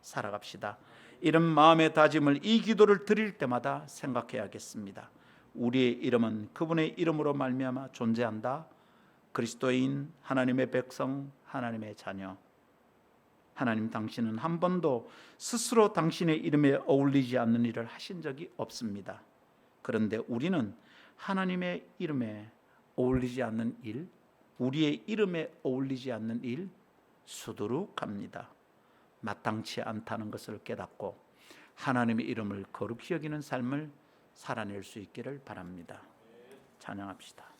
살아갑시다. 이런 마음의 다짐을 이 기도를 드릴 때마다 생각해야겠습니다. 우리의 이름은 그분의 이름으로 말미암아 존재한다. 그리스도인, 하나님의 백성, 하나님의 자녀. 하나님, 당신은 한 번도 스스로 당신의 이름에 어울리지 않는 일을 하신 적이 없습니다. 그런데 우리는 하나님의 이름에 어울리지 않는 일, 우리의 이름에 어울리지 않는 일 수두룩합니다. 마땅치 않다는 것을 깨닫고 하나님의 이름을 거룩히 여기는 삶을 살아낼 수 있기를 바랍니다. 찬양합시다.